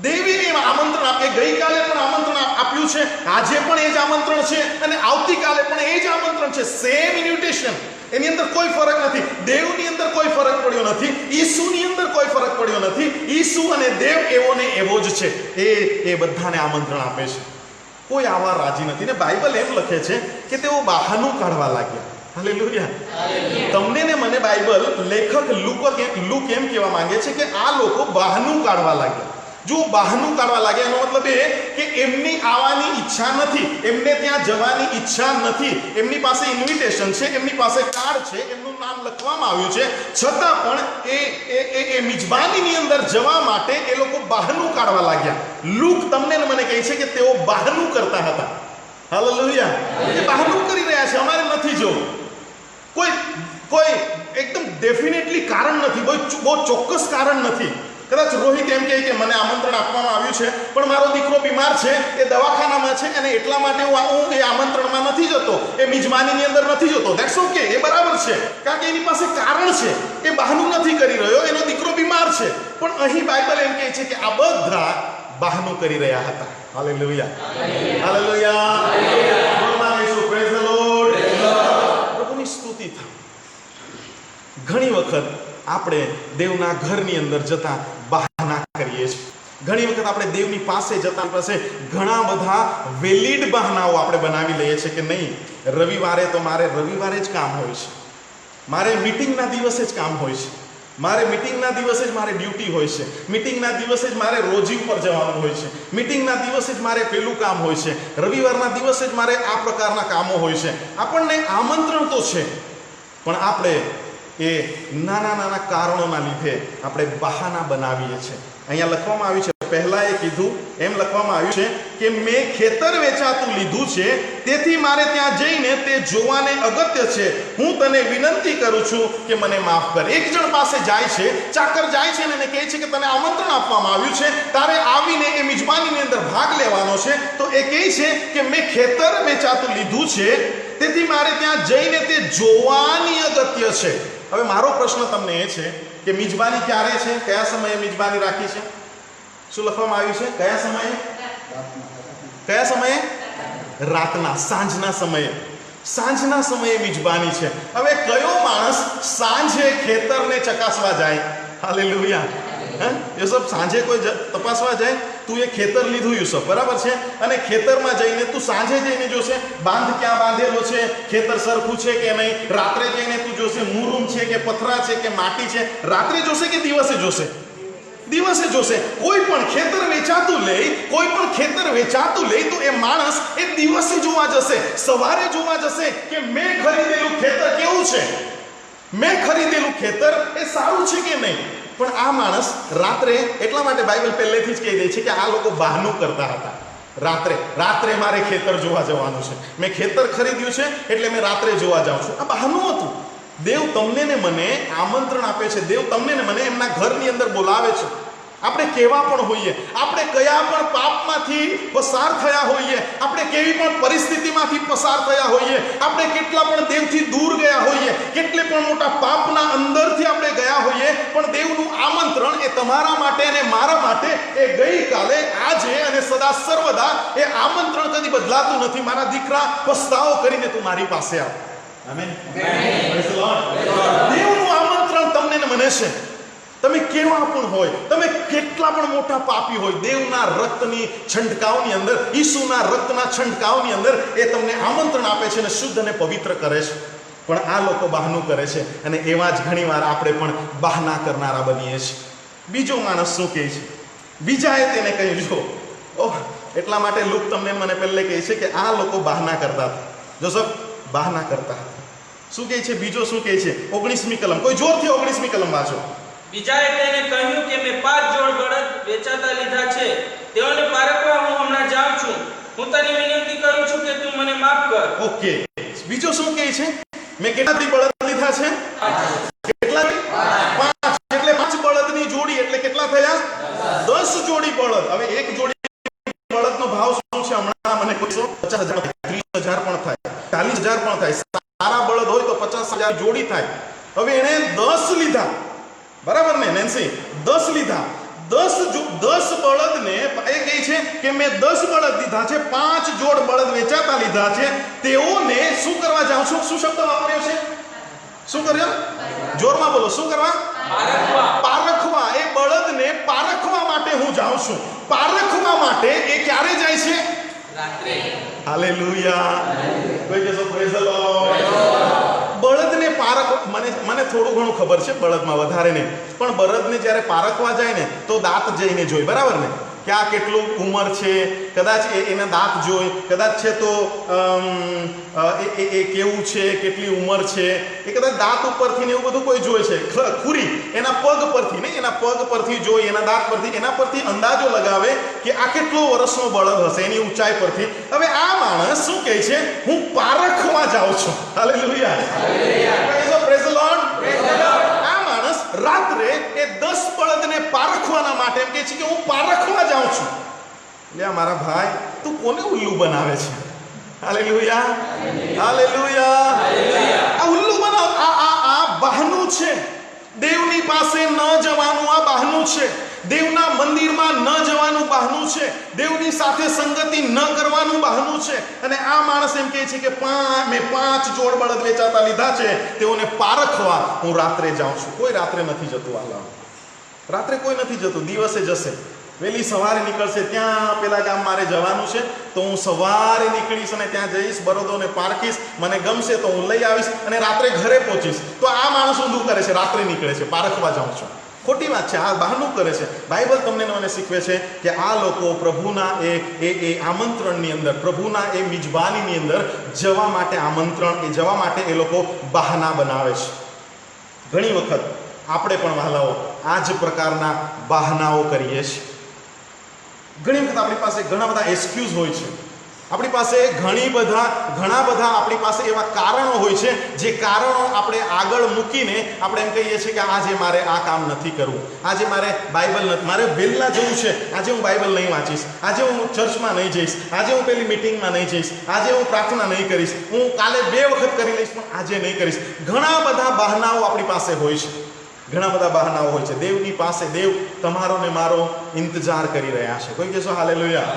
દેવે એ આમંત્રણ આપે. ગઈકાલે પણ આમંત્રણ આપ્યું છે, આજે પણ એ જ આમંત્રણ છે અને આવતીકાલે પણ એ જ આમંત્રણ છે. Same invitation. એની અંદર કોઈ ફરક નથી. દેવની અંદર કોઈ ફરક પડ્યો નથી, ઈસુની અંદર કોઈ ફરક પડ્યો નથી. ઈસુ અને દેવ એવો ને એવો જ છે. એ બધાને આમંત્રણ આપે છે. કોઈ આવા રાજી નથી. ને બાઇબલ એમ લખે છે કે તેઓ બહાનું કાઢવા લાગ્યા. હાલેલુયા. તમને ને મને બાઇબલ લેખક લુક એમ કહેવા માંગે છે કે આ લોકો બહાનું કાઢવા લાગ્યા. જો બહાનું કાઢવા લાગ્યા એનો મતલબ એ કે એમની આવવાની ઈચ્છા નથી, એમને ત્યાં જવાની ઈચ્છા નથી. એમની પાસે ઇન્વિટેશન છે, એમની પાસે કાર્ડ છે, એમનું નામ લખવામાં આવ્યું છે, છતાં પણ એ મિજબાનીની અંદર જવા માટે એ લોકો બહાનું કાઢવા લાગ્યા. લુક તમને ને મને કહે છે કે તેઓ બહાનું કરતા હતા. હાલેલુયા. એ બહાનું કરી રહ્યા છે, અમારે નથી જવું. કોઈ એકદમ ડેફિનેટલી કારણ નથી, બહુ ચોક્કસ કારણ નથી. કદાચ રોહિત એમ કહે કે મને આમંત્રણ આપવામાં આવ્યું છે, પણ મારો દીકરો બીમાર છે, એ દવાખાનામાં છે અને એટલા માટે હું એ આમંત્રણમાં નથી જતો, એ મિજબાનીની અંદર નથી જતો. ધેટ્સ ઓકે, એ બરાબર છે, કારણ કે એની પાસે કારણ છે. એ બહાનું નથી કરી રહ્યો, એનો દીકરો બીમાર છે. પણ અહીં બાઇબલ એમ કહે છે કે આ બધા બહાનું કરી રહ્યા હતા. Hallelujah, hallelujah. Praise the lord. પ્રભુની સ્તુતિ થાય. ઘણી વખત આપણે દેવના ઘરની અંદર જતા બહાના કરીએ છીએ. ઘણી વખત આપણે દેવની પાસે જતા પાસે ઘણા બધા વેલિડ બહાનાઓ આપણે બનાવી લઈએ છીએ કે નહીં, રવિવારે તો મારે રવિવારે જ કામ હોય છે, મારે મીટિંગના દિવસે જ કામ હોય છે, મારે મીટિંગના દિવસે જ મારે ડ્યુટી હોય છે, મીટિંગના દિવસે જ મારે રોજી ઉપર જવાનું હોય છે, મીટિંગના દિવસે જ મારે પેલું કામ હોય છે, રવિવારના દિવસે જ મારે આ પ્રકારના કામો હોય છે. આપણને આમંત્રણ તો છે, પણ આપણે એ નાના કારણોના લીધે આપણે બહાના બનાવીએ છીએ. અહીંયા લખવામાં આવ્યું છે, પહેલા એ કીધું એમ લખવામાં આવ્યું છે કે મેં ખેતર વેચાતું લીધું છે, તેથી મારે ત્યાં જઈને તે જોવાને અગત્ય છે. હું તને વિનંતી કરું છું કે મને માફ કર. એક જણ પાસે જાય છે, ચાકર જાય છે અને એને કહે છે કે તને આમંત્રણ આપવામાં આવ્યું છે, તારે આવીને એ મિજબાનીની અંદર ભાગ લેવાનો છે. તો એ કહે છે કે મેં ખેતર વેચાતું લીધું છે, તેથી મારે ત્યાં જઈને તે જોવાની અગત્ય છે. હવે મારો પ્રશ્ન તમને એ છે કે મિજબાની ક્યારે છે, કયા સમયે મિજબાની રાખી છે? શું લખવામાં આવ્યું છે? કયા સમયે? કયા સમયે? રાતના, સાંજના સમયે. સાંજના સમયે મિજબાની છે. હવે કયો માણસ સાંજે ખેતરને ચકાસવા જાય? હાલેલુયા. હે યુસુફ સાંજે કોઈ તપાસવા જાય, તું એ ખેતર લીધું યુસુફ, બરાબર છે, અને ખેતરમાં જઈને તું સાંજે જઈને જોશે બાંધ ક્યાં બાંધેલો છે, ખેતર સરખું છે કે નહીં. રાત્રે જઈને તું જોશે મુરુમ છે કે પથરા છે કે માટી છે. રાત્રે જોશે કે દિવસે જોશે? દિવસે જોશે. કોઈ પણ ખેતર વેચાતું લે, કોઈ પણ ખેતર વેચાતું લે તો એ માણસ એ દિવસે જોવા જશે, સવારે જોવા જશે કે મેં ખરીદેલું ખેતર કેવું છે, મેં ખરીદેલું ખેતર એ સારું છે કે નહીં. પણ આ માણસ રાત્રે, એટલા માટે બાઇબલ પહેલેથી જ કહી દે છે કે આ લોકો બહાનું કરતા હતા. રાત્રે મારે ખેતર જોવા જવાનું છે, મેં ખેતર ખરીદ્યું છે એટલે મેં રાત્રે જોવા જાઉં છું. આ બહાનું હતું. દેવ તમને ને મને આમંત્રણ આપે છે, દેવ તમને ને મને એમના ઘરની અંદર બોલાવે છે. આપણે કેવા પણ હોઈએ, આપણે કયા પણ પાપમાંથી પસાર થયા હોઈએ, આપણે કેવી પણ પરિસ્થિતિમાંથી પસાર થયા હોઈએ, આપણે કેટલા પણ દેવથી દૂર ગયા હોઈએ, કેટલે પણ મોટા પાપના અંદરથી આપણે ગયા હોઈએ, પણ દેવનું આમંત્રણ એ તમારા માટે અને મારા માટે એ ગઈકાલે, આજે અને સદા સર્વદા એ આમંત્રણ કદી બદલાતું નથી. મારા દીકરા, પસ્તાવો કરીને તું મારી પાસે આવ. આમેન. Praise the Lord. દેવનું આમંત્રણ તમને ને મને છે. તમે કેવા પણ હોય, તમે કેટલા પણ મોટા પાપી હોય, દેવના રક્તની છંટકાવની અંદર, ઈસુના રક્તના છંટકાવની અંદર એ તમને આમંત્રણ આપે છે અને શુદ્ધ અને પવિત્ર કરે છે. પણ આ લોકો બહાનું કરે છે અને એવા જ ઘણીવાર આપણે પણ બહાના કરનારા બનીએ છીએ. બીજો માણસ શું કહે છે? બીજાએ તેને કહ્યું, જો ઓહ, એટલા માટે લુક તમને મને પહેલે કહે છે કે આ લોકો બહાના કરતા હતા. જોસફ બહાના કરતા હતા. શું કહે છે? બીજો શું કહે છે? 19મી કલમ, કોઈ જોરથી 19મી કલમ વાંચો. બીજાએ તેને કહ્યું કે મેં 5 જોડ બળદ વેચાતા લીધા છે, તેઓને પારખવા હું હમણાં જાઉં છું. હું તને વિનંતી કરું છું કે તું મને માફ કર. ઓકે, બીજો શું કહે છે? મેં કેટલાથી બળદ લીધા છે? કેટલાથી? 5. એટલે 5 બળદની જોડી એટલે કેટલા થયા? 10 જોડી બળદ. હવે એક જોડી બળદનો ભાવ શું છે હમણાં મને કહેશો? 50,000, 30,000 પણ થાય, 40,000 પણ થાય. સારા બળદ હોય તો 50,000 જોડી થાય. હવે એણે 10 લીધા, બરાબર ને નેન્સી? 10 લીધા. 10 બળદને એ કહે છે કે મેં 10 બળદ લીધા છે, 5 જોડ બળદ વેચાતા લીધા છે, તેઓને શું કરવા જાઉં છું? શું શબ્દ વાપર્યો છે? શું કર્યો? જોરમાં બોલો. શું કરવા? પારખવા. એ બળદને પારખવા માટે હું જાઉં છું. પારખવા માટે એ ક્યારે જાય છે? રાત્રે. હાલેલુયા. કોઈ કહેશો પ્રેઝ ધ લોર્ડ. બળદને મને થોડું ઘણું ખબર છે, બળદમાં વધારે નહીં, પણ બળદને જ્યારે પારખવા જાય ને તો દાંત જઈને જોઈ, બરાબર ને? કે આ કેટલું ઉંમર છે, કદાચ એના દાંત જોઈ, કદાચ છે તો એ કેવું છે, કેટલી ઉંમર છે, એ કદાચ દાંત ઉપરથી ને એવું બધું કોઈ જોઈ છે. ખુરી એના પગ પરથી નહીં, એના પગ પરથી જોઈ, એના દાંત પરથી, એના પરથી અંદાજો લગાવે કે આ કેટલો વર્ષનો બળદ હશે એની ઊંચાઈ પરથી. હવે આ માણસ શું કહે છે? હું પારખવા જાઉં છું. હાલેલુયા. Praise the lord. આ માણસ રાત્રે એ 10 બળદને પારખવાના માટે એમ કહે છે કે હું પારખવા જાઉં છું. લે મારા ભાઈ, તું કોને ઉલ્લુ બનાવે છે? હાલેલુયા. હાલેલુયા. આ ઉલ્લુ બનાવ, આ બહાનું છે. દેવની પાસે ન જવાનું આ બહાનું છે. દેવના મંદિરમાં ન જવાનું બહાનું છે. દેવની સાથે સંગતિ ન કરવાનું બહાનું છે. અને આ માણસ એમ કહે છે કે મેં 5 જોડ બળદ વેચાતા લીધા છે, તેઓને પારખવા હું રાત્રે જાઉં છું. કોઈ રાત્રે નથી જતું. આલા રાત્રે કોઈ નથી જતું, દિવસે જશે. વહેલી સવારે નીકળશે. ત્યાં પેલા ગામ મારે જવાનું છે તો હું સવારે નીકળીશ અને ત્યાં જઈશ, બળદોને પારખીશ, મને ગમશે તો હું લઈ આવીશ અને રાત્રે ઘરે પહોંચીશ. તો આ માણસ ઊંધું કરે છે, રાત્રે નીકળે છે, પારખવા જાઉં છું. ખોટી વાત છે. આ બહાનું કરે છે. બાઇબલ તમને મને શીખવે છે કે આ લોકો પ્રભુના એ આમંત્રણની અંદર, પ્રભુના એ મિજબાનીની અંદર જવા માટે આમંત્રણ, એ જવા માટે એ લોકો બહાના બનાવે છે. ઘણી વખત આપણે પણ વહાલાઓ આ જ પ્રકારના બહાનાઓ કરીએ છીએ. ઘણી વખત આપણી પાસે ઘણા બધા એક્સક્યુઝ હોય છે. આપણી પાસે ઘણા બધા આપણી પાસે એવા કારણો હોય છે, જે કારણો આપણે આગળ મૂકીને આપણે એમ કહીએ છીએ કે આજે મારે આ કામ નથી કરવું, આજે મારે બાઇબલ નથી, મારે વહેલા જવું છે, આજે હું બાઇબલ નહીં વાંચીશ, આજે હું ચર્ચમાં નહીં જઈશ, આજે હું પેલી મીટિંગમાં નહીં જઈશ, આજે હું પ્રાર્થના નહીં કરીશ, હું કાલે 2 વખત કરી લઈશ પણ આજે નહીં કરીશ. ઘણા બધા બહાનાઓ આપણી પાસે હોય છે. ઘણા બધા બહાનાઓ હોય છે. દેવની પાસે દેવ તમારો ને મારો ઇંતજાર કરી રહ્યા છે. કોઈ કહેશો હાલેલુયા.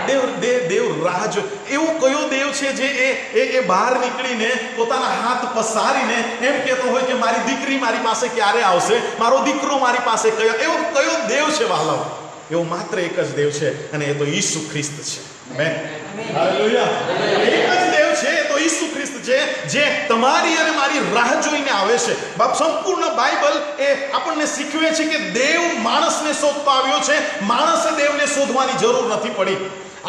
દેવ રાહ જો. એવો કયો દેવ છે જે એ બહાર નીકળીને પોતાના હાથ પસારીને એમ કહેતો હોય કે મારી દીકરી મારી પાસે ક્યારે આવશે, મારો દીકરો મારી પાસે એવો કયો દેવ છે વહાલાઓ? એવો માત્ર એક જ દેવ છે, અને એ તો ઈસુ ખ્રિસ્ત છે. આમેન. હાલેલુયા. એક જ દેવ છે, એ તો ઈસુ ખ્રિસ્ત છે, જે તમારી અને મારી રાહ જોઈને આવે છે. સંપૂર્ણ બાઇબલ એ આપણને શીખવે છે કે દેવ માણસને શોધતો આવ્યો છે. માણસે દેવને શોધવાની જરૂર નથી પડી.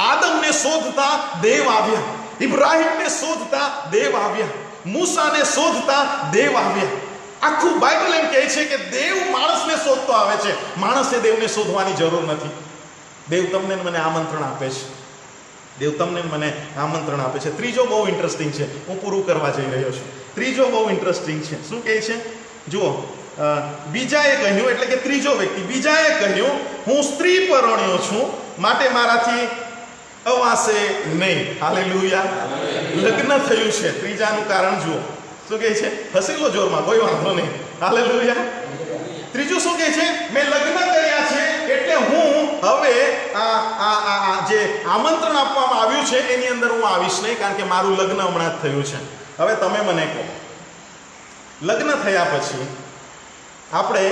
આદમને શોધતા દેવ આવ્યા, ઇબ્રાહિમને શોધતા દેવ આવ્યા, મૂસાને શોધતા દેવ આવ્યા. આખું બાઇબલ એમ કહે છે કે દેવ માણસને શોધતો આવે છે, માણસે દેવને શોધવાની જરૂર નથી. દેવ તમને મને આમંત્રણ આપે છે. દેવ તમને મને આમંત્રણ આપે છે. ત્રીજો બહુ ઇન્ટરેસ્ટિંગ છે, હું પૂરું કરવા જઈ રહ્યો છું. ત્રીજો બહુ ઇન્ટરેસ્ટિંગ છે. શું કહે છે? જુઓ, બીજાએ કહ્યું, એટલે કે ત્રીજો વ્યક્તિ બીજાએ કહ્યું, હું સ્ત્રી પરણ્યો છું, માટે મારાથી અવાશે નહીં. હાલેલુયા. લગ્ન થયું છે. ત્રીજાનું કારણ જુઓ શું કહે છે? હસી લો જોરમાં, કોઈ વાંધો નહીં. હાલેલુયા. ત્રીજું શું કહે છે? મેં લગ્ન કર્યા છે, એટલે હું હવે જે આમંત્રણ આપવામાં આવ્યું છે એની અંદર હું આવીશ નહીં, કારણ કે મારું લગ્ન હમણાં જ થયું છે. હવે તમે મને કહો, લગ્ન થયા પછી આપણે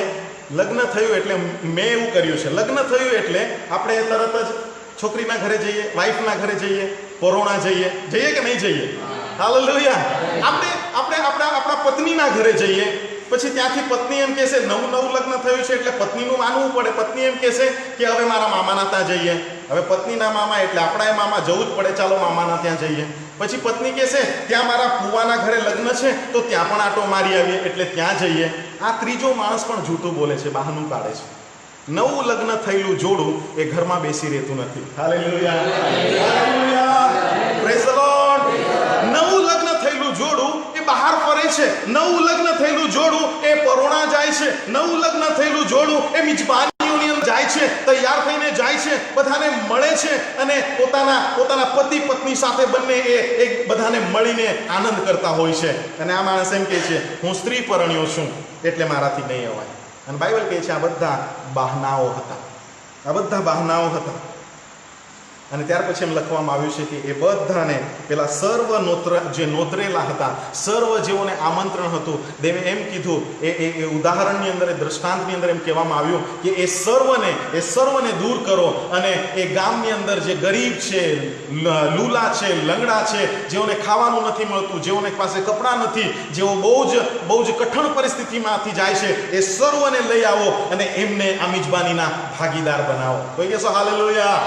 લગ્ન થયું એટલે મેં એવું કર્યું છે, લગ્ન થયું એટલે આપણે તરત જ છોકરીના ઘરે જઈએ, વાઈફના ઘરે જઈએ, કોરોના જઈએ કે નહીં જઈએ? હાલેલુયા. આપણે આપણા પત્નીના ઘરે જઈએ, પછી ત્યાંથી પત્ની એમ કહેશે, નવું લગ્ન થયું છે એટલે પત્નીનું માનવું પડે. પત્ની એમ કહેશે કે હવે મારા મામાના ત્યાં જઈએ. હવે પત્નીના મામા એટલે આપણા મામા જવું જ પડે, ચાલો મામાના ત્યાં જઈએ. પછી પત્ની કહેશે ત્યાં મારા ફુવાના ઘરે લગ્ન છે તો ત્યાં પણ આટો મારી આવીએ, એટલે ત્યાં જઈએ. આ ત્રીજો માણસ પણ જૂઠું બોલે છે, બહાનું કાઢે છે. નવું લગ્ન થયેલું જોડું એ ઘરમાં બેસી રહેતું નથી. Hallelujah. Hallelujah. Praise the lord. નવું લગ્ન થયેલું જોડું એ બહાર ફરે છે. નવું લગ્ન થયેલું જોડું એ પરોણા જાય છે. નવું લગ્ન થયેલું જોડું એ મિજબાનીઓની અંદર જાય છે, તૈયાર થઈને જાય છે, બધાને મળે છે, અને પોતાના પતિ પત્ની સાથે બંને એ બધાને મળીને આનંદ કરતા હોય છે. અને આ માણસ એમ કહે છે, હું સ્ત્રી પરણ્યો છું એટલે મારાથી નહીં અવાય. અને બાઇબલ કહે છે આ બધા બહાનાઓ હતા. આ બધા બહાનાઓ હતા. અને ત્યાર પછી એમ લખવામાં આવ્યું છે કે એ બધાને પેલા સર્વ જે નોતરેલા હતા, સર્વ જેઓને આમંત્રણ હતું, દેવે એમ કીધું, એ ઉદાહરણની અંદર, એ દ્રષ્ટાંતની અંદર એમ કહેવામાં આવ્યું કે એ સર્વને દૂર કરો, અને એ ગામની અંદર જે ગરીબ છે, લૂલા છે, લંગડા છે, જેઓને ખાવાનું નથી મળતું, જેઓને પાસે કપડાં નથી, જેઓ બહુ જ કઠણ પરિસ્થિતિમાંથી જાય છે, એ સર્વને લઈ આવો અને એમને આ મિજબાનીના ભાગીદાર બનાવો. કોઈ કહેશો હાલેલુયા.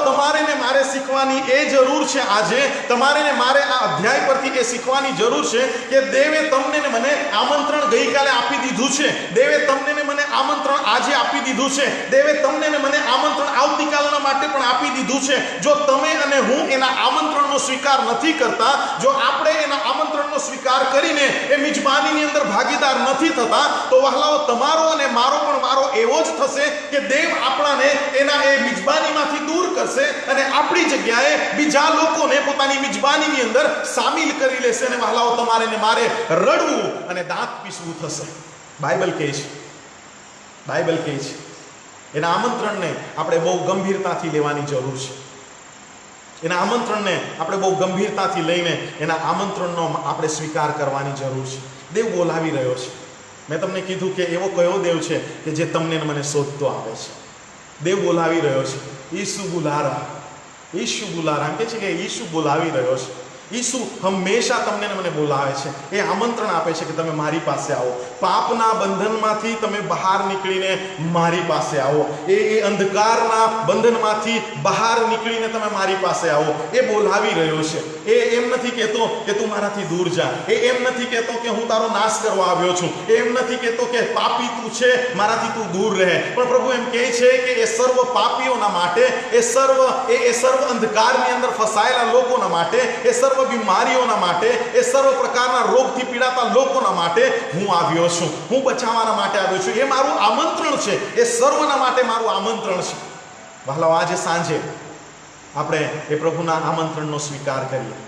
તમારે ને મારે શીખવાની એ જરૂર છે. આજે તમારે ને મારે આ અધ્યાય પરથી એ શીખવાની જરૂર છે કે દેવે તમને ને મને આમંત્રણ ગઈકાલે આપી દીધું છે. દેવે તમને ને મને આમંત્રણ આજે આપી દીધું છે. દેવે તમને ને મને આમંત્રણ આવતીકાલના માટે પણ આપી દીધું છે. જો તમે અને હું એના આમંત્રણનો સ્વીકાર નથી કરતા, જો આપણે એના આમંત્રણનો સ્વીકાર કરીને એ મિજબાનીની અંદર ભાગીદાર નથી થતા, તો વહાલાઓ તમારો અને મારો પણ વારો એવો જ થશે કે દેવ આપણાને એના એ મિજબાનીમાંથી દૂર કરશે, અને આપણી જગ્યાએ બીજા લોકોને પોતાની મિજબાનીની અંદર સામેલ કરી લેશે, અને વહાલાઓ તમારે ને મારે રડવું અને દાંત પીસવું થશે. બાઇબલ કહે છે એના આમંત્રણને આપણે બહુ ગંભીરતાથી લેવાની જરૂર છે. એના આમંત્રણને આપણે બહુ ગંભીરતાથી લઈને એના આમંત્રણનો આપણે સ્વીકાર કરવાની જરૂર છે. દેવ બોલાવી રહ્યો છે. મેં તમને કીધું કે એવો કયો દેવ છે કે જે તમને મને શોધતો આવે છે. દેવ બોલાવી રહ્યો છે. ઈસુ બુલારા એમ કે છે કે ઈસુ બોલાવી રહ્યો છે. ઈસુ હંમેશા તમને મને બોલાવે છે. એ આમંત્રણ આપે છે કે તમે મારી પાસે આવો. પાપના બંધનમાંથી તમે બહાર નીકળીને મારી પાસે આવો. એ અંધકારના બંધનમાંથી બહાર નીકળીને તમે મારી પાસે આવો. એ બોલાવી રહ્યો છે. એ એમ નથી કહેતો કે તું મારાથી દૂર જા. એ એમ નથી કહેતો કે હું તારો નાશ કરવા આવ્યો છું. એ એમ નથી કહેતો કે પાપી તું છે, મારાથી તું દૂર રહે. પણ પ્રભુ એમ કહે છે કે એ સર્વ પાપીઓના માટે, એ સર્વ અંધકારની અંદર ફસાયેલા લોકોના માટે, એ સર્વ બીમારીઓના માટે, એ સર્વ પ્રકારના રોગથી પીડાતા લોકોના માટે હું આવ્યો છું. હું બચાવવાના માટે આવ્યો છું. એ મારું આમંત્રણ છે. એ સર્વના માટે મારું આમંત્રણ છે. વહાલાઓ, આજે સાંજે આપણે એ પ્રભુના આમંત્રણનો સ્વીકાર કરીએ.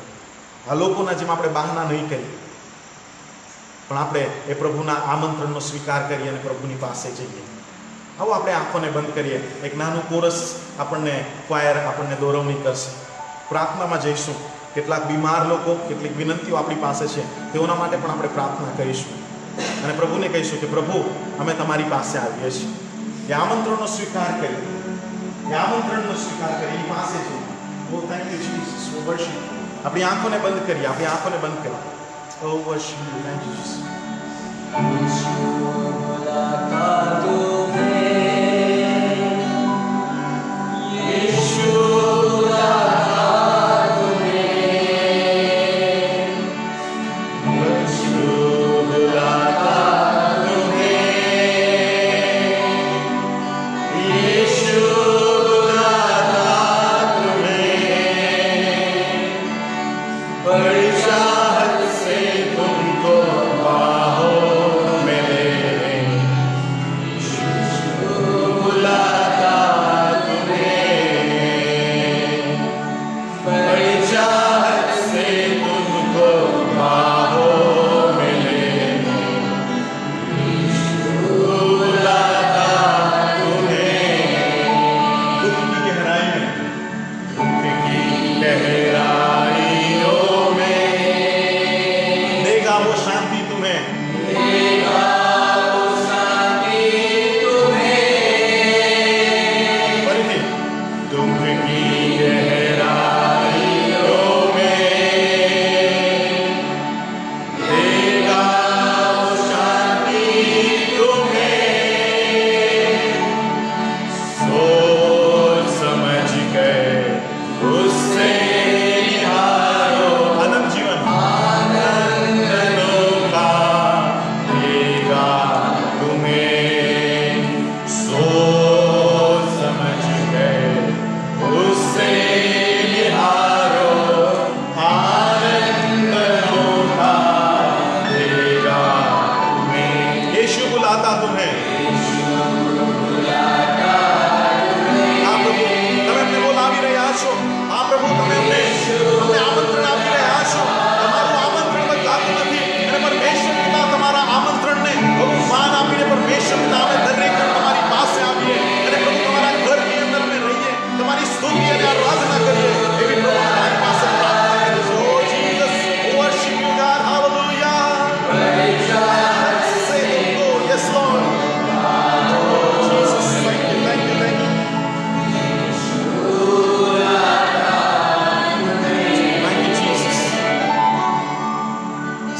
આ લોકોના જેમ આપણે બહાના નહીં કરીએ, પણ આપણે એ પ્રભુના આમંત્રણનો સ્વીકાર કરીએ અને પ્રભુની પાસે જઈએ. આવો આપણે આંખોને બંધ કરીએ. એક નાનું કોરસ આપણને ક્વાયર આપણને દોરવણી કરશે. પ્રાર્થનામાં જઈશું. કેટલાક બીમાર લોકો, કેટલીક વિનંતીઓ આપણી પાસે છે, તેઓના માટે પણ આપણે પ્રાર્થના કરીશું અને પ્રભુને કહીશું કે પ્રભુ, અમે તમારી પાસે આવીએ છીએ. એ આમંત્રણનો સ્વીકાર કરી, એ આમંત્રણનો સ્વીકાર કરી એની પાસે છે. Oh thank you Jesus, oh worship. આપણી આંખોને બંધ કરીએ, આપણી આંખોને બંધ કરીએ. Oh worship, thank you Jesus.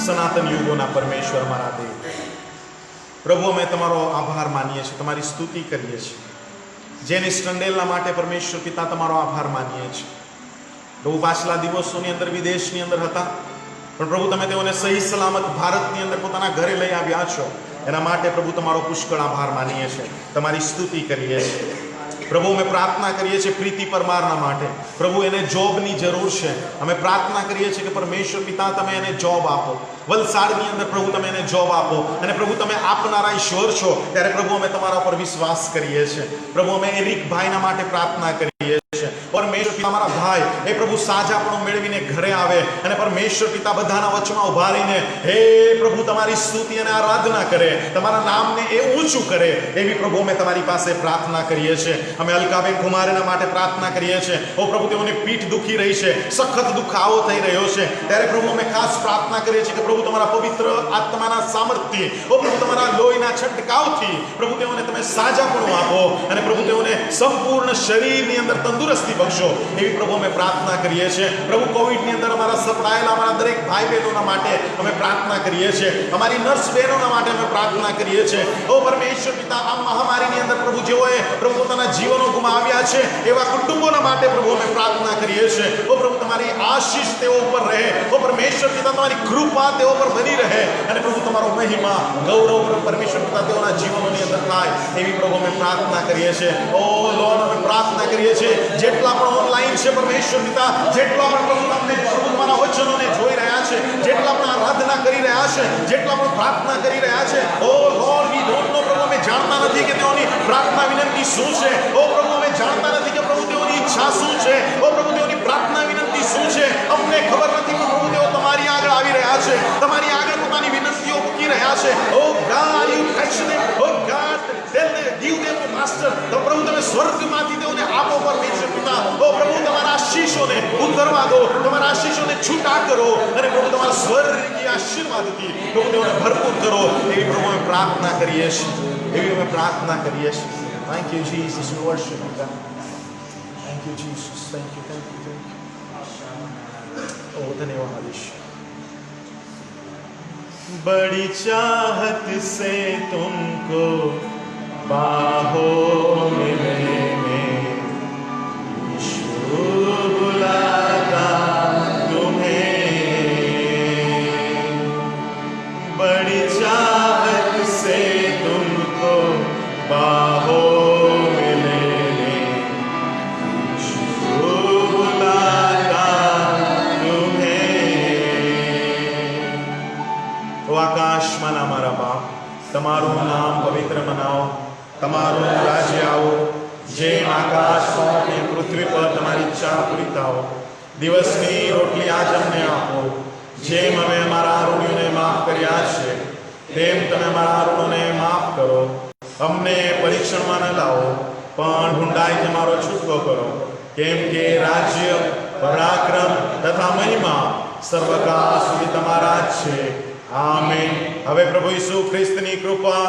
સનાતન યુગોના પરમેશ્વર મારા દેવ, પ્રભુ અમે તમારો આભાર માનીએ છીએ, તમારી સ્તુતિ કરીએ છીએ. જેનિસ ટંડેલના માટે પરમેશ્વર પિતા તમારો આભાર માનીએ છીએ. પ્રભુ પાછલા દિવસોની અંદર વિદેશની અંદર હતા, પણ પ્રભુ તમે તેઓને સહી સલામત ભારતની અંદર પોતાના ઘરે લઈ આવ્યા છો. એના માટે પ્રભુ તમારો પુષ્કળ આભાર માનીએ છીએ, તમારી સ્તુતિ કરીએ છીએ. પ્રભુ અમે પ્રાર્થના કરીએ છીએ પ્રીતિ પરમારના માટે. પ્રભુ એને જોબની જરૂર છે. અમે પ્રાર્થના કરીએ છીએ કે પરમેશ્વર પિતા તમે એને જોબ આપો. વલસાડની અંદર પ્રભુ તમે એને જોબ આપો. અને પ્રભુ તમે આપનારા ઈશ્વર છો, ત્યારે પ્રભુ અમે તમારા પર વિશ્વાસ કરીએ છીએ. પ્રભુ અમે એરિક ભાઈના માટે પ્રાર્થના કરીએ છીએ. પરમેશ્વર પિતા મારા ભાઈ એ પ્રભુ સાજાપણું મેળવીને ઘરે આવે અને પરમેશ્વર પિતા બધાના વચમાં ઉભા રહીને હે પ્રભુ તમારી સ્તુતિ અને આરાધના કરે, તમારા નામને એ ઊંચું કરે, એવી પ્રભુ અમે તમારી પાસે પ્રાર્થના કરીએ છીએ. અમે અલકાબેન કુમારના માટે પ્રાર્થના કરીએ છીએ. ઓ પ્રભુ તેઓની પીઠ દુખી રહી છે, સખત દુખાવો થઈ રહ્યો છે, ત્યારે પ્રભુ અમે ખાસ પ્રાર્થના કરીએ છીએ કે પ્રભુ તમારા પવિત્ર આત્માના સામર્થ્યથી, ઓ પ્રભુ તમારા લોહીના છંટકાવથી પ્રભુ તેઓને તમે સાજાપણું આપો અને પ્રભુ તેઓને સંપૂર્ણ શરીરની અંદર તંદુરસ્તી બક્ષો, એવી પ્રભુ અમે પ્રાર્થના કરીએ છીએ. પ્રભુ કોવિડની અંદર અમારા સપડાયેલા અમારા દરેક ભાઈ બહેનોના માટે અમે પ્રાર્થના કરીએ છીએ. અમારી નર્સ બહેનોના માટે અમે પ્રાર્થના કરીએ છીએ. ઓ પરમેશ્વર પિતા આ મહામારીની અંદર પ્રભુ જેઓએ પ્રભુ પોતાના જીવનો ગુમાવ્યા છે, એવા કુટુંબોના માટે પ્રભુ અમે પ્રાર્થના કરીએ છીએ. ઓ પ્રભુ તમારી આશીષ તેઓ ઉપર રહે. ઓ પરમેશ્વર પિતા તમારી કૃપા તેઓ પર બની રહે અને પ્રભુ તમારો મહિમા ગૌરવ પરમેશ્વર પિતા તેઓના જીવનોની અંદર થાય, એવી પ્રભુ અમે પ્રાર્થના કરીએ છીએ. ઓ લોર્ડ અમે પ્રાર્થના કરીએ છીએ જેટલા પણ ઓનલાઈન છે પરમેશ્વર પિતા, જેટલા પણ પ્રભુ તમને પ્રભુ તમારા વચનોને જોઈ રહ્યા છે, જેટલા પણ આરાધના કરી રહ્યા છે, જેટલા પણ પ્રાર્થના કરી રહ્યા છે, ઓ લોર્ડ વી ડોન્ટ નો પ્રભુ અમે જાણતા નથી કે તેઓની પ્રાર્થના વિનંતી શું છે. ઓ પ્રભુ અમે જાણતા નથી કે પ્રભુ તેઓની ઈચ્છા શું છે. ઓ પ્રભુ તેઓની પ્રાર્થના વિનંતી શું છે અમને ખબર નથી, પણ પ્રભુ તેઓ તમારી આગળ આવી રહ્યા છે, તમારી આગળ પોતાની વિનંતીઓ મૂકી રહ્યા છે. Oh God you touch them, oh God give them pastor તો પ્રભુ તમે સ્વર્ગમાંથી તેઓને આપો પરમેશ્વર પિતા ઓ પ્રભુ તમારા આશીષોને ઉતરવા દો તમારા આશીષોને છૂટા કરો અને પ્રભુ તમારા સ્વર્ગીય આશીર્વાદથી પ્રભુ તેઓને ભરપૂર કરો એવી પ્રભુ અમે પ્રાર્થના કરીએ છીએ એવી અમે પ્રાર્થના કરીએ છીએ thank you Jesus we worship you God thank you Jesus thank you oh ધન્યવાદ ઈશ્વર बड़ी चाहत से तुमको बाहों में लेने यीशु बुलाता तुम्हें बड़ी चाहत से तुमको बाहों में लेने यीशु बुलाता ओ आकाशમાં અમારા બાપ તમારું નામ પવિત્ર મનાવો તમારું રાજ્ય આવો જેમ આકાશમાં અને પૃથ્વી પર તમારી ઈચ્છા પૂરી થાઓ દિવસની રોટલી આજ અમને આપો જેમ અમે અમારા ઋણીઓને માફ કર્યા છે તેમ તમે અમારા ઋણોને માફ કરો અમને પરીક્ષણમાં ન લાવો પણ ઢૂંઢાઈથી અમારો છૂટકો કરો કેમ કે રાજ્ય પરાક્રમ તથા મહિમા સર્વકાળ સુધી તમારા જ છે આમેન હવે પ્રભુ ઈસુ ખ્રિસ્તની કૃપા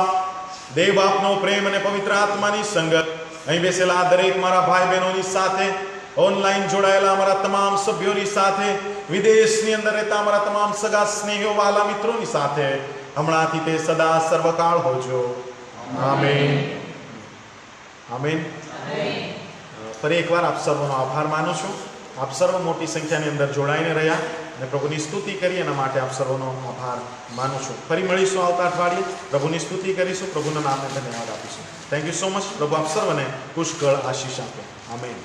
દેવ બાપનો પ્રેમ અને પવિત્ર આત્માની સંગત અહીં બેસેલા દરેક મારા ભાઈ બહેનોની સાથે ઓનલાઈન જોડાયેલા અમારા તમામ સભ્યોની સાથે વિદેશની અંદર રહેતા અમારા તમામ સગા સ્નેહીઓ વાલા મિત્રોની સાથે હમણાંથી તે સદા સર્વકાળ હોજો આમેન આમેન ફરી એકવાર આપ સર્વનો આભાર માનું છું આપ સર્વ મોટી સંખ્યાની અંદર જોડાઈને રહ્યા અને પ્રભુની સ્તુતિ કરી એના માટે આપ સર્વનો આભાર માનું છું ફરી મળીશું આવતા અઠવાડિયે પ્રભુની સ્તુતિ કરીશું પ્રભુના નામને ધન્યવાદ આપીશું થેન્ક યુ સો મચ પ્રભુ આપ સર્વને પુષ્કળ આશીષ આપે આમેન